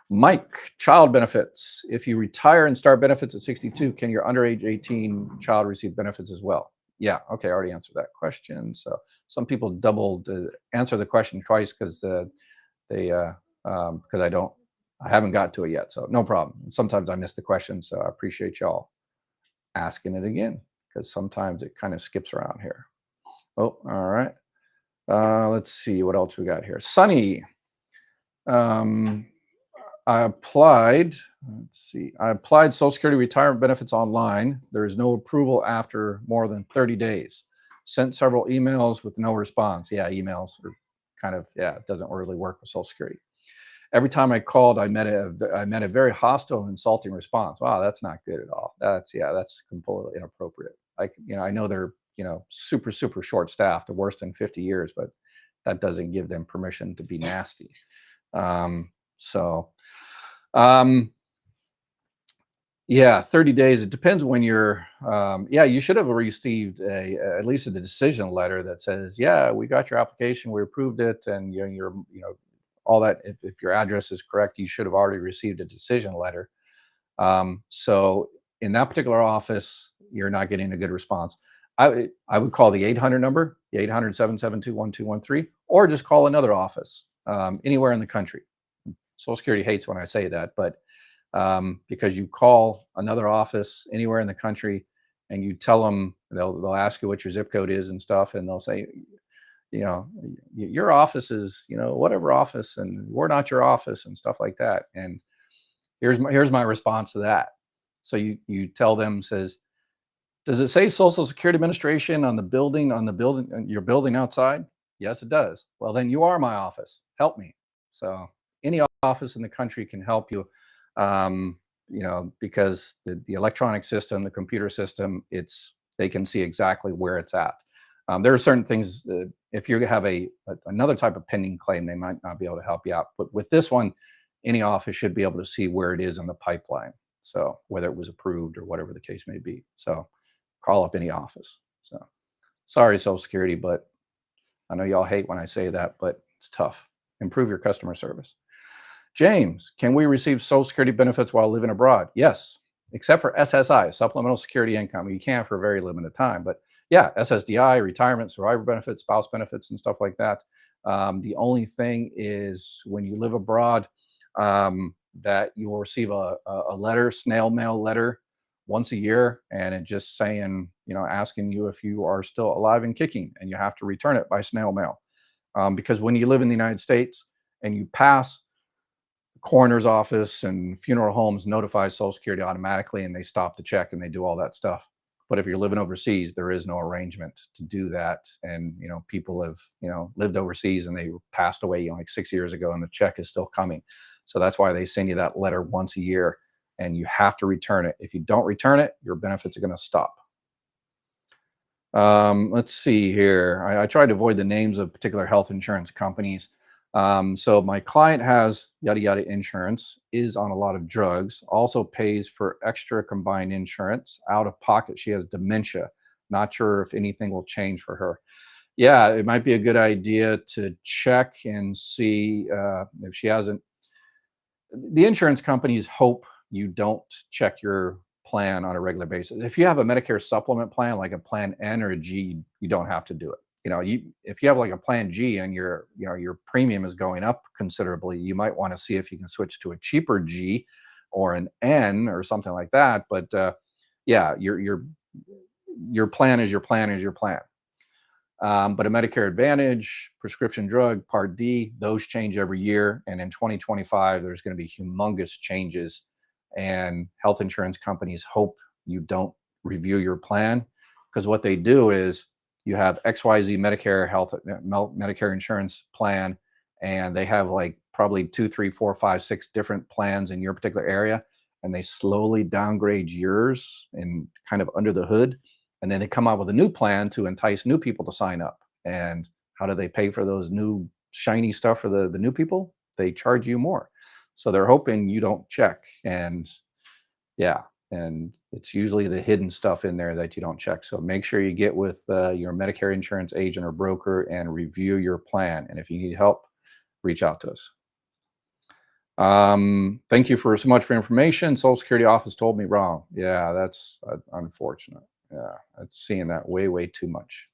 Mike, child benefits. If you retire and start benefits at 62, can your under age 18 child receive benefits as well? Yeah, okay, I already answered that question. So some people answer the question twice because I haven't got to it yet. So no problem. Sometimes I miss the question, so I appreciate y'all asking it again because sometimes it kind of skips around here. Oh, all right. Let's see what else we got here. Sunny. I applied Social Security retirement benefits online. There is no approval after more than 30 days. Sent several emails with no response. Yeah, emails are kind of, it doesn't really work with Social Security. Every time I called, I met a very hostile, insulting response. Wow, that's not good at all. That's completely inappropriate. I know they're, super, super short staffed, the worst in 50 years, but that doesn't give them permission to be nasty. Yeah, 30 days. It depends when you're, you should have received at least a decision letter that says, yeah, we got your application, we approved it. And you're all that, if your address is correct, you should have already received a decision letter. So in that particular office, you're not getting a good response. I would call the 800 number, the 800-772-1213, or just call another office anywhere in the country. Social Security hates when I say that, but because you call another office anywhere in the country and you tell them, they'll ask you what your zip code is and stuff, and they'll say, your office is, whatever office, and we're not your office and stuff like that. And here's my response to that. So you tell them, says, does it say Social Security Administration on the building, your building outside? Yes, it does. Well, then you are my office. Help me. So any office in the country can help you, because the electronic system, the computer system, they can see exactly where it's at. There are certain things that if you have another type of pending claim, they might not be able to help you out. But with this one, any office should be able to see where it is in the pipeline. So whether it was approved or whatever the case may be. So call up any office. So sorry, Social Security, but I know y'all hate when I say that, but it's tough. Improve your customer service. James, can we receive Social Security benefits while living abroad? Yes, except for SSI, Supplemental Security Income. You can for a very limited time, but yeah, SSDI, retirement, survivor benefits, spouse benefits, and stuff like that. The only thing is when you live abroad, that you will receive a letter, snail mail letter once a year, and it just saying, asking you if you are still alive and kicking, and you have to return it by snail mail. Because when you live in the United States and you pass, coroner's office and funeral homes notify Social Security automatically, and they stop the check and they do all that stuff. But if you're living overseas, there is no arrangement to do that. And people have lived overseas and they passed away like 6 years ago, and the check is still coming. So that's why they send you that letter once a year, and you have to return it. If you don't return it, your benefits are going to stop. Let's see here. I try to avoid the names of particular health insurance companies. So my client has yada yada insurance, is on a lot of drugs, also pays for extra combined insurance. Out of pocket, she has dementia. Not sure if anything will change for her. Yeah, it might be a good idea to check and see if she hasn't. The insurance companies hope you don't check your plan on a regular basis. If you have a Medicare supplement plan, like a plan N or a G, you don't have to do it. If you have like a plan G and your premium is going up considerably, you might want to see if you can switch to a cheaper G or an N or something like that. But yeah, your plan is your plan is your plan. But a Medicare Advantage, prescription drug, Part D, those change every year. And in 2025, there's going to be humongous changes. And health insurance companies hope you don't review your plan, because what they do is you have XYZ Medicare insurance plan, and they have like probably 2, 3, 4, 5, 6 different plans in your particular area. And they slowly downgrade yours and kind of under the hood. And then they come out with a new plan to entice new people to sign up. And how do they pay for those new shiny stuff for the new people? They charge you more. So they're hoping you don't check. And yeah, and it's usually the hidden stuff in there that you don't check. So make sure you get with your Medicare insurance agent or broker and review your plan. And if you need help, reach out to us. Thank you for so much for information. Social Security office told me wrong. Yeah, that's unfortunate. Yeah, I'm seeing that way too much.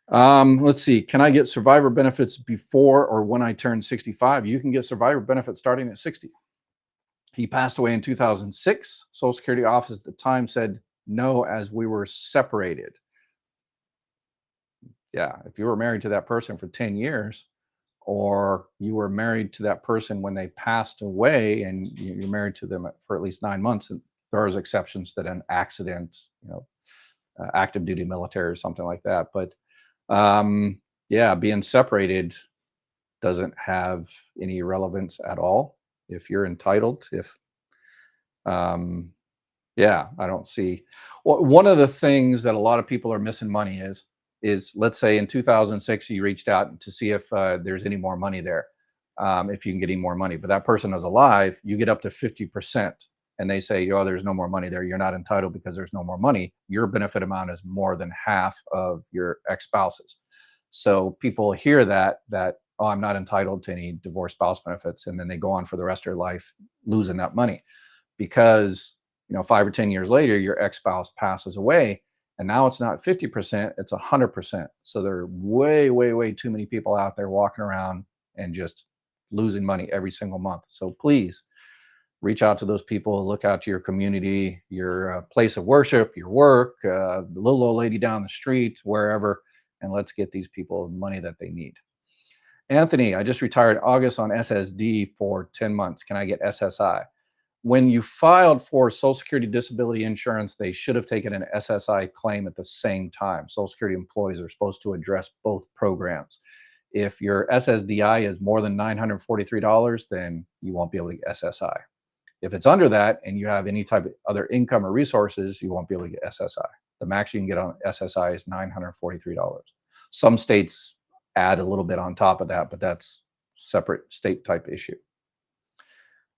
Let's see. Can I get survivor benefits before or when I turn 65? You can get survivor benefits starting at 60. He passed away in 2006. Social Security office at the time said no, as we were separated. Yeah, if you were married to that person for 10 years, or you were married to that person when they passed away and you're married to them for at least 9 months, and there are exceptions that an accident, active duty military or something like that. But yeah, being separated doesn't have any relevance at all. If you're entitled, yeah, I don't see. Well, one of the things that a lot of people are missing money is let's say in 2006 you reached out to see if there's any more money there, if you can get any more money, but that person is alive, you get up to 50%, and they say, oh, there's no more money there, you're not entitled because there's no more money. Your benefit amount is more than half of your ex-spouse's. So people hear that, oh, I'm not entitled to any divorce spouse benefits, and then they go on for the rest of their life losing that money because 5 or 10 years later your ex-spouse passes away, and now it's not 50%, it's 100%. So there are way too many people out there walking around and just losing money every single month. So please reach out to those people, look out to your community, your place of worship, your work, the little old lady down the street, wherever, and let's get these people the money that they need. Anthony, I just retired August on SSD for 10 months. Can I get SSI? When you filed for Social Security disability insurance, they should have taken an SSI claim at the same time. Social Security employees are supposed to address both programs. If your SSDI is more than $943, then you won't be able to get SSI. If it's under that and you have any type of other income or resources, you won't be able to get SSI. The max you can get on SSI is $943. Some states add a little bit on top of that, but that's separate state type issue.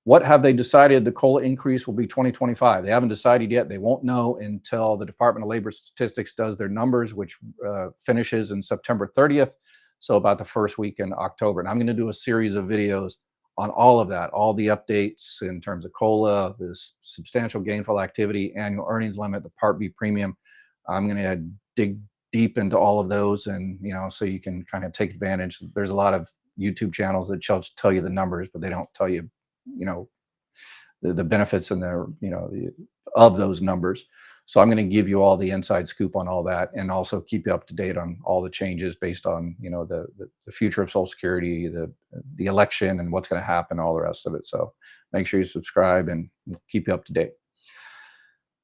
What have they decided the COLA increase will be 2025? They haven't decided yet. They won't know until the Department of Labor Statistics does their numbers, which finishes in September 30th. So about the first week in October. And I'm going to do a series of videos on all of that, all the updates in terms of COLA, the substantial gainful activity, annual earnings limit, the Part B premium. I'm going to dig deep into all of those, and so you can kind of take advantage. There's a lot of YouTube channels that tell you the numbers, but they don't tell you you know, the benefits and of those numbers. So I'm going to give you all the inside scoop on all that, and also keep you up to date on all the changes based on the future of Social Security, the election, and what's going to happen, all the rest of it. So make sure you subscribe, and we'll keep you up to date.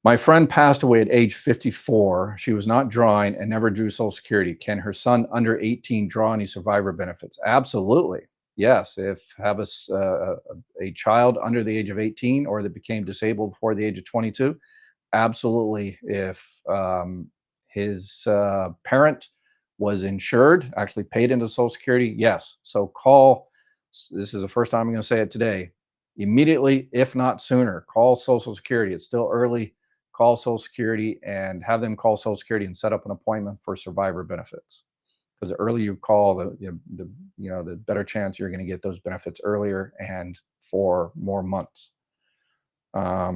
My friend passed away at age 54. She was not drawing and never drew Social Security. Can her son under 18 draw any survivor benefits? Absolutely. Yes. If have a child under the age of 18 or that became disabled before the age of 22, absolutely. If his parent was insured, actually paid into Social Security, yes. So call. This is the first time I'm going to say it today. Immediately, if not sooner, call Social Security. It's still early. Call Social Security and have them call Social Security and set up an appointment for survivor benefits. Because the earlier you call, the better chance you're going to get those benefits earlier and for more months. All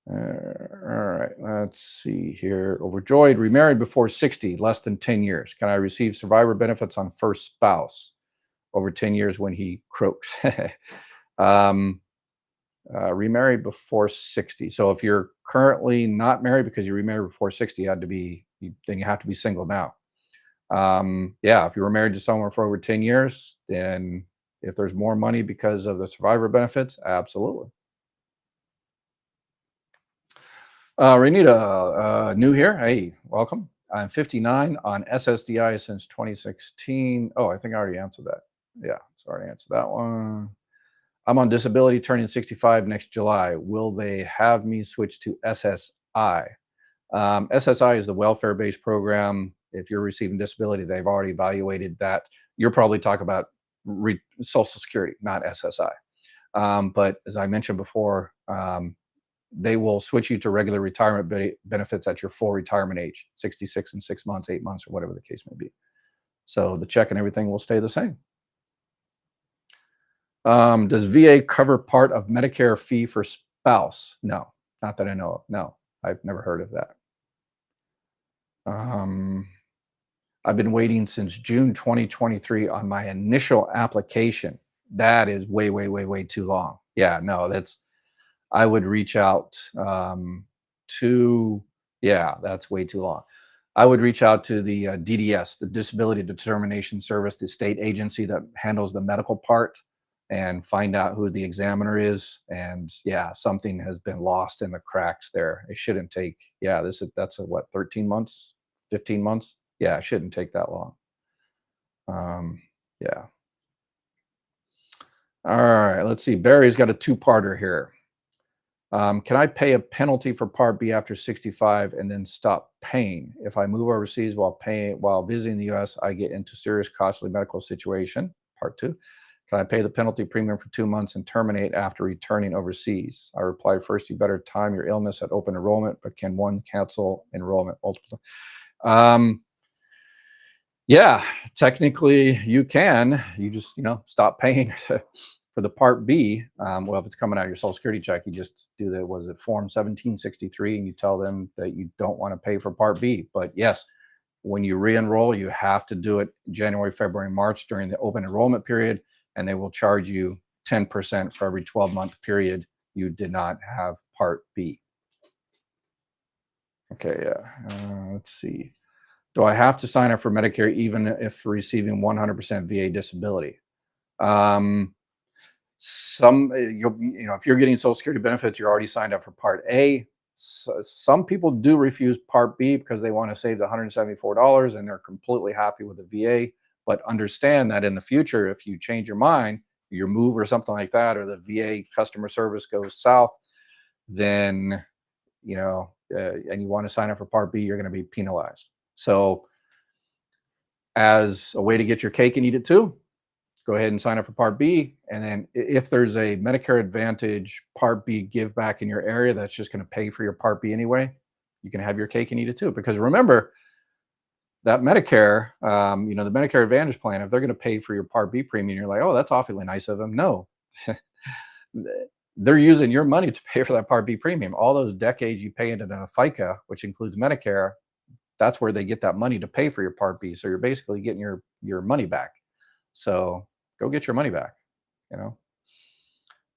right, let's see here. Overjoyed, remarried before 60, less than 10 years. Can I receive survivor benefits on first spouse over 10 years when he croaks? Remarried before 60. So if you're currently not married because you remarried before 60, then you have to be single now. Yeah, if you were married to someone for over 10 years, then if there's more money because of the survivor benefits, absolutely. Renita, new here. Hey, welcome. I'm 59 on SSDI since 2016. Oh, I think I already answered that. Yeah, it's already answered that one. I'm on disability turning 65 next July. Will they have me switch to SSI? SSI is the welfare-based program. If you're receiving disability, they've already evaluated that. You're probably talking about Social Security, not SSI. But as I mentioned before, they will switch you to regular retirement benefits at your full retirement age, 66 and 6 months, 8 months, or whatever the case may be. So the check and everything will stay the same. Does VA cover part of Medicare fee for spouse? No, not that I know of. No, I've never heard of that. I've been waiting since June 2023 on my initial application. That is way, way, way, way too long. Yeah, no, I would reach out that's way too long. I would reach out to the DDS, the Disability Determination Service, the state agency that handles the medical part, and find out who the examiner is. And yeah, something has been lost in the cracks there. It shouldn't take, that's what, 13 months, 15 months? Yeah, it shouldn't take that long. Yeah. All right, let's see. Barry's got a two-parter here. Can I pay a penalty for Part B after 65 and then stop paying? If I move overseas while visiting the US, I get into serious costly medical situation. Part 2. Can I pay the penalty premium for 2 months and terminate after returning overseas? I replied, first, you better time your illness at open enrollment, but can one cancel enrollment multiple? Yeah, technically you can. You just, stop paying for the Part B. Well, if it's coming out of your Social Security check, you just do Form 1763, and you tell them that you don't want to pay for Part B. But yes, when you re-enroll, you have to do it January, February, March during the open enrollment period, and they will charge you 10% for every 12-month period you did not have Part B. Okay, yeah. Let's see. Do I have to sign up for Medicare even if receiving 100% VA disability? If you're getting Social Security benefits, you're already signed up for Part A. Some people do refuse Part B because they want to save the $174 and they're completely happy with the VA. But understand that in the future, if you change your mind, your move or something like that, or the VA customer service goes south, then and you want to sign up for Part B, you're going to be penalized. So as a way to get your cake and eat it too, go ahead and sign up for Part B. And then if there's a Medicare Advantage Part B give back in your area, that's just going to pay for your Part B anyway. You can have your cake and eat it too. Because remember that Medicare, the Medicare Advantage plan, if they're going to pay for your Part B premium, you're like, oh, that's awfully nice of them. No, they're using your money to pay for that Part B premium. All those decades you pay into a FICA, which includes Medicare, that's where they get that money to pay for your Part B. So you're basically getting your money back. So go get your money back,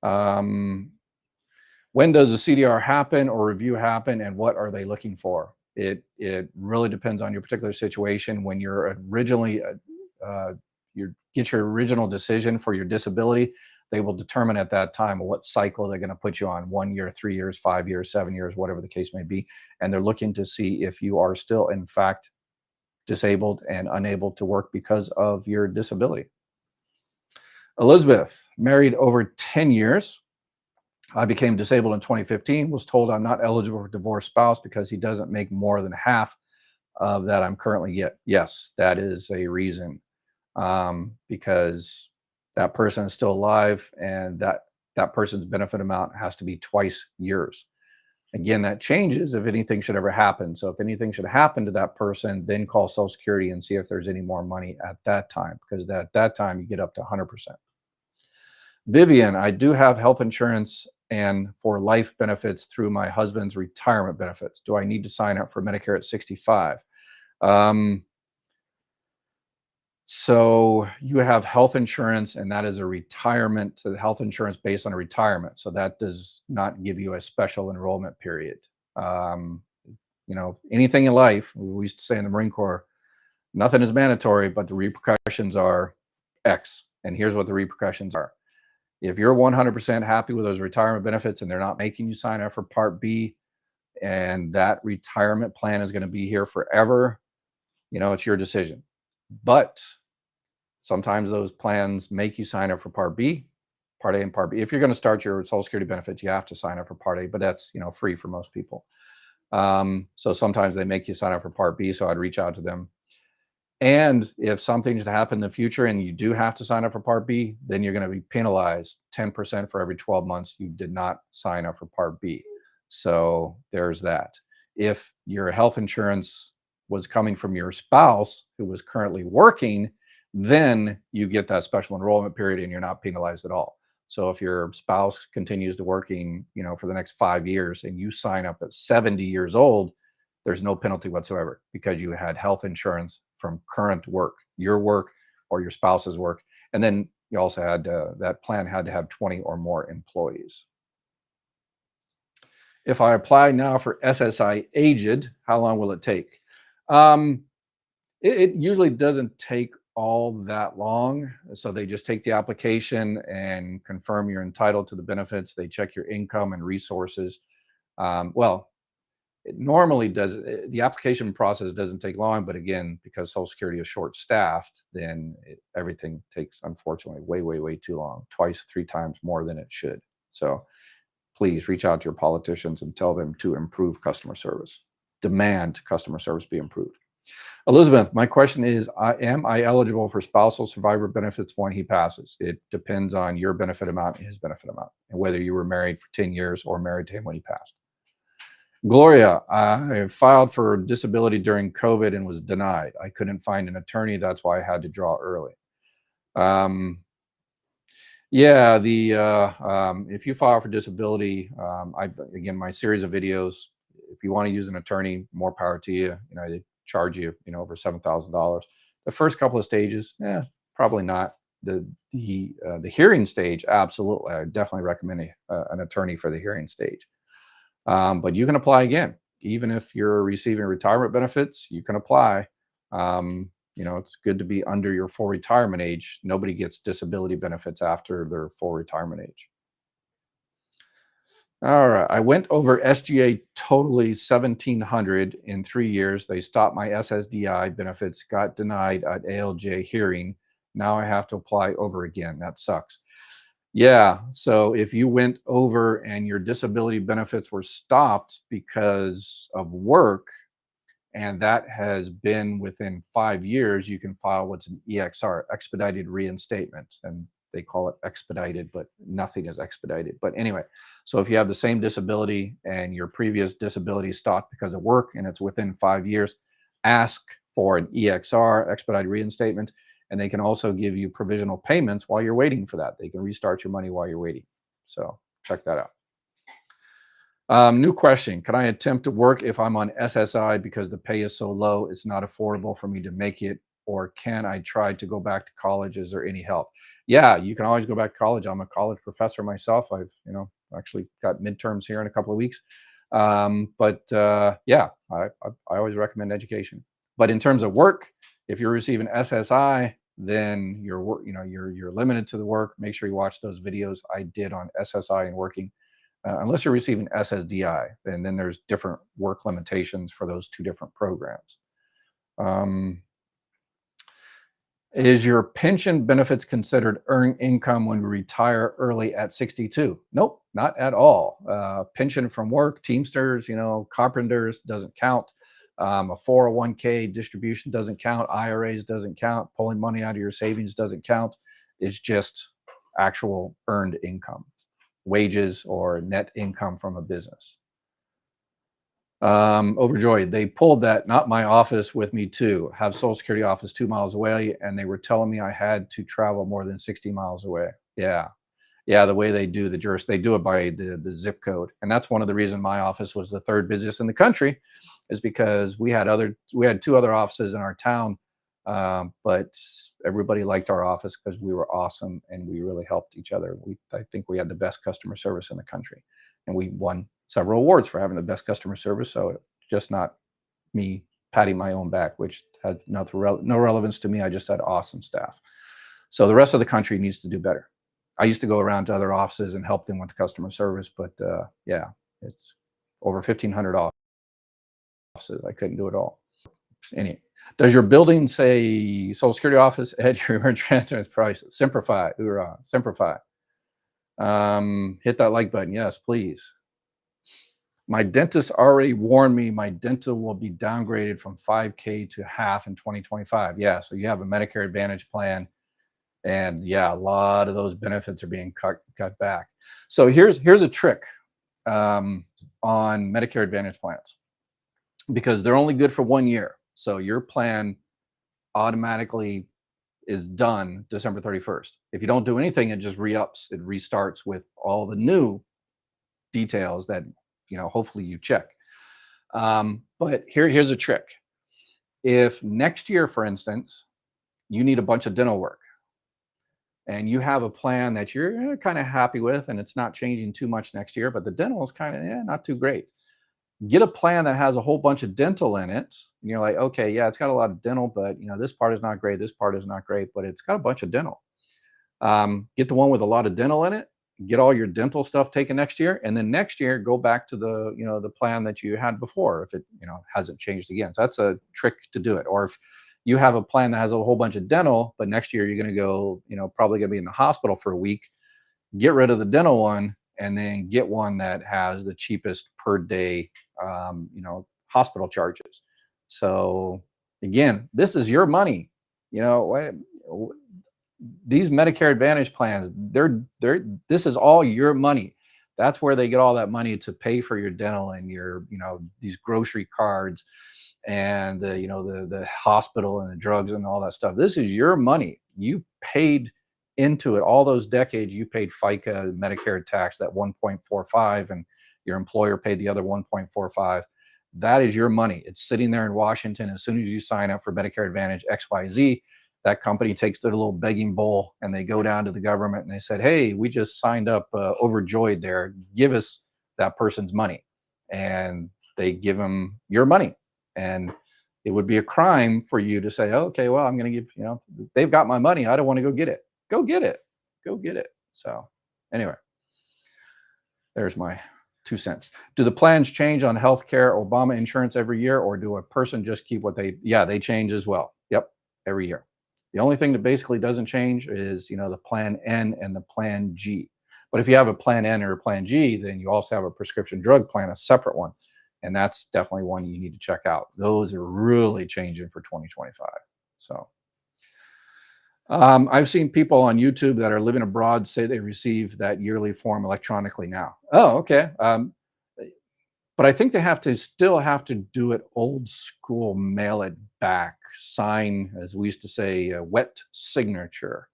Um, when does a CDR happen or review happen, and what are they looking for? It really depends on your particular situation. When you're originally you get your original decision for your disability, they will determine at that time what cycle they're going to put you on: 1 year, 3 years, 5 years, 7 years, whatever the case may be. And they're looking to see if you are still, in fact, disabled and unable to work because of your disability. Elizabeth, married over 10 years. I became disabled in 2015, was told I'm not eligible for divorced spouse because he doesn't make more than half of that I'm currently get. Yes, that is a reason, because that person is still alive, and that person's benefit amount has to be twice yours. Again, that changes if anything should ever happen. So if anything should happen to that person, then call Social Security and see if there's any more money at that time, because at that time you get up to 100%. Vivian, I do have health insurance and for life benefits through my husband's retirement benefits. Do I need to sign up for Medicare at 65? Um, so you have health insurance, and that is a retirement to the health insurance based on a retirement. So that does not give you a special enrollment period. Um, anything in life, we used to say in the Marine Corps, nothing is mandatory, but the repercussions are X. And here's what the repercussions are. If you're 100% happy with those retirement benefits and they're not making you sign up for Part B, and that retirement plan is going to be here forever, it's your decision. But sometimes those plans make you sign up for Part B, Part A, and Part B. If you're going to start your Social Security benefits, you have to sign up for Part A, but that's free for most people. So sometimes they make you sign up for Part B, so I'd reach out to them. And if something should happen in the future and you do have to sign up for Part B, then you're going to be penalized 10% for every 12 months you did not sign up for Part B. So there's that. If your health insurance was coming from your spouse who was currently working, then you get that special enrollment period and you're not penalized at all. So if your spouse continues to working, for the next 5 years, and you sign up at 70 years old, there's no penalty whatsoever because you had health insurance from current work, your work or your spouse's work. And then you also had that plan had to have 20 or more employees. If I apply now for SSI aged, how long will it take? Um, it usually doesn't take all that long. So they just take the application and confirm you're entitled to the benefits. They check your income and resources. Well, it normally does. The application process doesn't take long, but again, because Social Security is short-staffed, then everything takes, unfortunately, way, way, way too long. Twice, 3 times more than it should. So please reach out to your politicians and tell them to improve customer service. Demand customer service be improved. Elizabeth, my question is, am I eligible for spousal survivor benefits when he passes? It depends on your benefit amount and his benefit amount, and whether you were married for 10 years or married to him when he passed. Gloria, I filed for disability during COVID and was denied. I couldn't find an attorney. That's why I had to draw early. Yeah, if you file for disability, again, my series of videos, if you want to use an attorney, more power to you. They charge you, over $7,000. The first couple of stages, probably not. The hearing stage, absolutely. I definitely recommend an attorney for the hearing stage. But you can apply again. Even if you're receiving retirement benefits, you can apply. It's good to be under your full retirement age. Nobody gets disability benefits after their full retirement age. All right. I went over SGA totally 1,700 in 3 years. They stopped my SSDI benefits, got denied at ALJ hearing. Now I have to apply over again. That sucks. Yeah. So if you went over and your disability benefits were stopped because of work, and that has been within 5 years, you can file what's an EXR, expedited reinstatement. And they call it expedited, but nothing is expedited. But anyway, so if you have the same disability and your previous disability stopped because of work and it's within 5 years, ask for an EXR, expedited reinstatement. And they can also give you provisional payments while you're waiting for that. They can restart your money while you're waiting. So check that out. New question. Can I attempt to work if I'm on SSI because the pay is so low, it's not affordable for me to make it or can I try to go back to college? Is there any help? Yeah, you can always go back to college. I'm a college professor myself. I've, actually got midterms here in a couple of weeks. But yeah, I always recommend education. But in terms of work, if you're receiving SSI, then your work, you're limited to the work. Make sure you watch those videos I did on SSI and working. Unless you're receiving SSDI, and then there's different work limitations for those two different programs. Um, is your pension benefits considered earned income when we retire early at 62? Nope, not at all. Pension from work, Teamsters, carpenters doesn't count. A 401k distribution doesn't count. IRAs doesn't count. Pulling money out of your savings doesn't count. It's just actual earned income, wages or net income from a business. Overjoyed. They pulled that, not my office, with me too. Have Social Security office 2 miles away, and they were telling me I had to travel more than 60 miles away. Yeah. Yeah, the way they do they do it by the zip code. And that's one of the reasons my office was the third busiest in the country, is because we had two other offices in our town. But everybody liked our office because we were awesome and we really helped each other. I think we had the best customer service in the country, and we won several awards for having the best customer service. So it's just not me patting my own back, which had no relevance to me. I just had awesome staff. So the rest of the country needs to do better. I used to go around to other offices and help them with customer service, but yeah, it's over 1,500 offices. I couldn't do it all. Does your building say Social Security office? Ed, your transference price? Simplify. Hoorah. Simplify. Hit that like button. Yes, please. My dentist already warned me my dental will be downgraded from 5K to half in 2025. Yeah, so you have a Medicare Advantage plan, and yeah, a lot of those benefits are being cut back. So here's a trick on Medicare Advantage plans, because they're only good for 1 year. So your plan automatically is done December 31st. If you don't do anything, it just re-ups. It restarts with all the new details that hopefully you check. But here's a trick. If next year, for instance, you need a bunch of dental work, and you have a plan that you're kind of happy with, and it's not changing too much next year, but the dental is kind of not too great. Get a plan that has a whole bunch of dental in it, and you're like, okay, yeah, it's got a lot of dental, but this part is not great, this part is not great, but it's got a bunch of dental. Get the one with a lot of dental in it. Get all your dental stuff taken next year, and then next year go back to the plan that you had before, if it hasn't changed again. So that's a trick to do it. Or if you have a plan that has a whole bunch of dental, but next year you're going to go, probably going to be in the hospital for a week, get rid of the dental one and then get one that has the cheapest per day hospital charges. So again, this is your money. These Medicare Advantage plans, this is all your money. That's where they get all that money to pay for your dental and your these grocery cards and the hospital and the drugs and all that stuff. This is your money. You paid into it all those decades. You paid FICA Medicare tax, that 1.45, and your employer paid the other 1.45. That is your money. It's sitting there in Washington. As soon as you sign up for Medicare Advantage XYZ, that company takes their little begging bowl and they go down to the government and they said, hey, we just signed up Overjoyed there. Give us that person's money. And they give them your money. And it would be a crime for you to say, okay, well, I'm going to give, they've got my money. I don't want to go get it. Go get it. Go get it. So anyway, there's my 2 cents. Do the plans change on healthcare, Obama insurance every year, or do a person just keep what they change as well? Yep. Every year. The only thing that basically doesn't change is, the plan N and the plan G. But if you have a plan N or a plan G, then you also have a prescription drug plan, a separate one. And that's definitely one you need to check out. Those are really changing for 2025. So I've seen people on YouTube that are living abroad say they receive that yearly form electronically now. Oh, okay. But I think they still have to do it old school, mail it back, sign, as we used to say, a wet signature.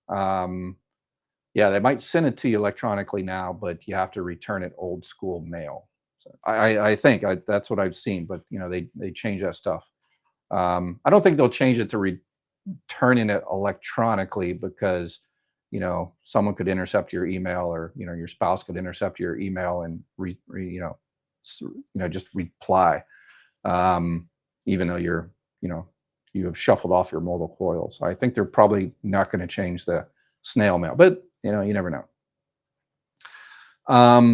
Yeah, they might send it to you electronically now, but you have to return it old school mail. So I think that's what I've seen, but they change that stuff. I don't think they'll change it to turning it electronically because someone could intercept your email, or your spouse could intercept your email and just reply, even though you have shuffled off your mobile coil. So I think they're probably not going to change the snail mail, but you never know.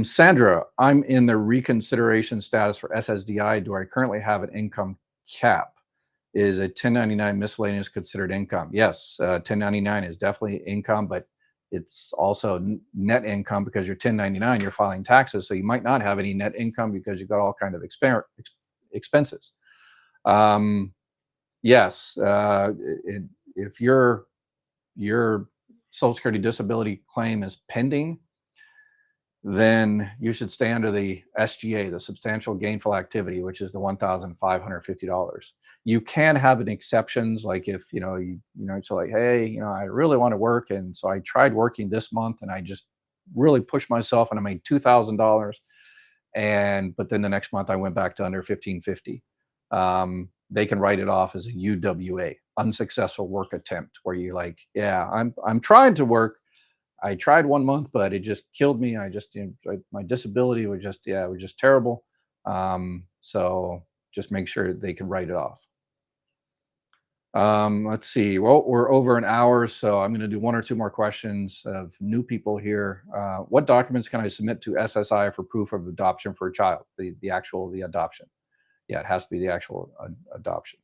Sandra, I'm in the reconsideration status for SSDI. Do I currently have an income cap? Is a 1099 miscellaneous considered income? Yes, 1099 is definitely income, but it's also net income because you're 1099, you're filing taxes. So you might not have any net income because you've got all kind of expenses. Yes, if your Social Security disability claim is pending, then you should stay under the SGA, the substantial gainful activity, which is the $1,550. You can have an exceptions, like if it's like, hey, I really want to work, and so I tried working this month, and I just really pushed myself, and I made $2,000, but then the next month I went back to under 1,550. They can write it off as a UWA, unsuccessful work attempt, where you're like, yeah, I'm trying to work. I tried 1 month, but it just killed me. My disability was it was just terrible. So just make sure they can write it off. Let's see. Well, we're over an hour, so I'm going to do one or two more questions of new people here. What documents can I submit to SSI for proof of adoption for a child? The adoption. Yeah, it has to be the actual adoption.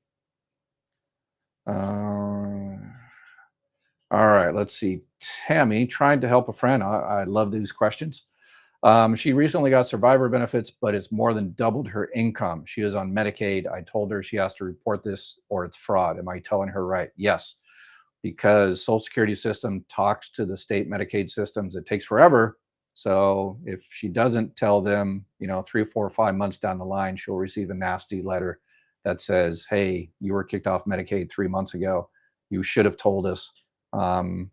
All right, let's see. Tammy, trying to help a friend. I love these questions. She recently got survivor benefits, but it's more than doubled her income. She is on Medicaid. I told her she has to report this or it's fraud. Am I telling her right? Yes, because Social Security system talks to the state Medicaid systems. It takes forever. So if she doesn't tell them, 3, 4, 5 months down the line, she'll receive a nasty letter that says, hey, you were kicked off Medicaid 3 months ago. You should have told us. And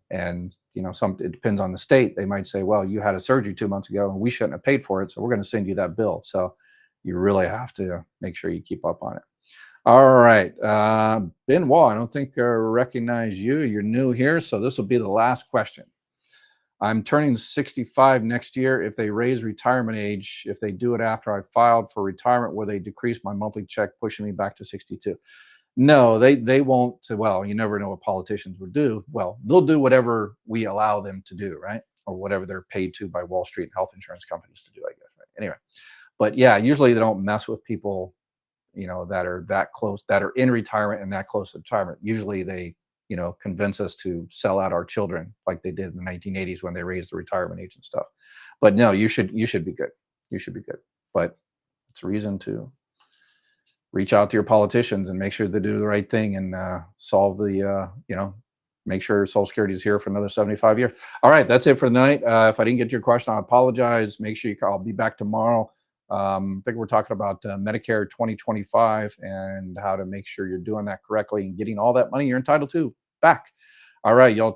it depends on the state. They might say, well, you had a surgery 2 months ago and we shouldn't have paid for it, so we're going to send you that bill. So you really have to make sure you keep up on it. All right, Benoit, I don't think I recognize you. You're new here, so this will be the last question. I'm turning 65 next year. If they raise retirement age, if they do it after I filed for retirement, will they decrease my monthly check, pushing me back to 62? No, they won't. Well, you never know what politicians would do. Well, they'll do whatever we allow them to do, right? Or whatever they're paid to by Wall Street and health insurance companies to do, I guess. Right? Anyway, but yeah, usually they don't mess with people, that are that close, that are in retirement and that close to retirement. Usually they, convince us to sell out our children like they did in the 1980s when they raised the retirement age and stuff. But no, you should be good. You should be good. But it's a reason to reach out to your politicians and make sure they do the right thing and solve the, make sure Social Security is here for another 75 years. All right, that's it for the night. If I didn't get to your question, I apologize. Make sure I'll be back tomorrow. I think we're talking about Medicare 2025 and how to make sure you're doing that correctly and getting all that money you're entitled to back. All right, y'all.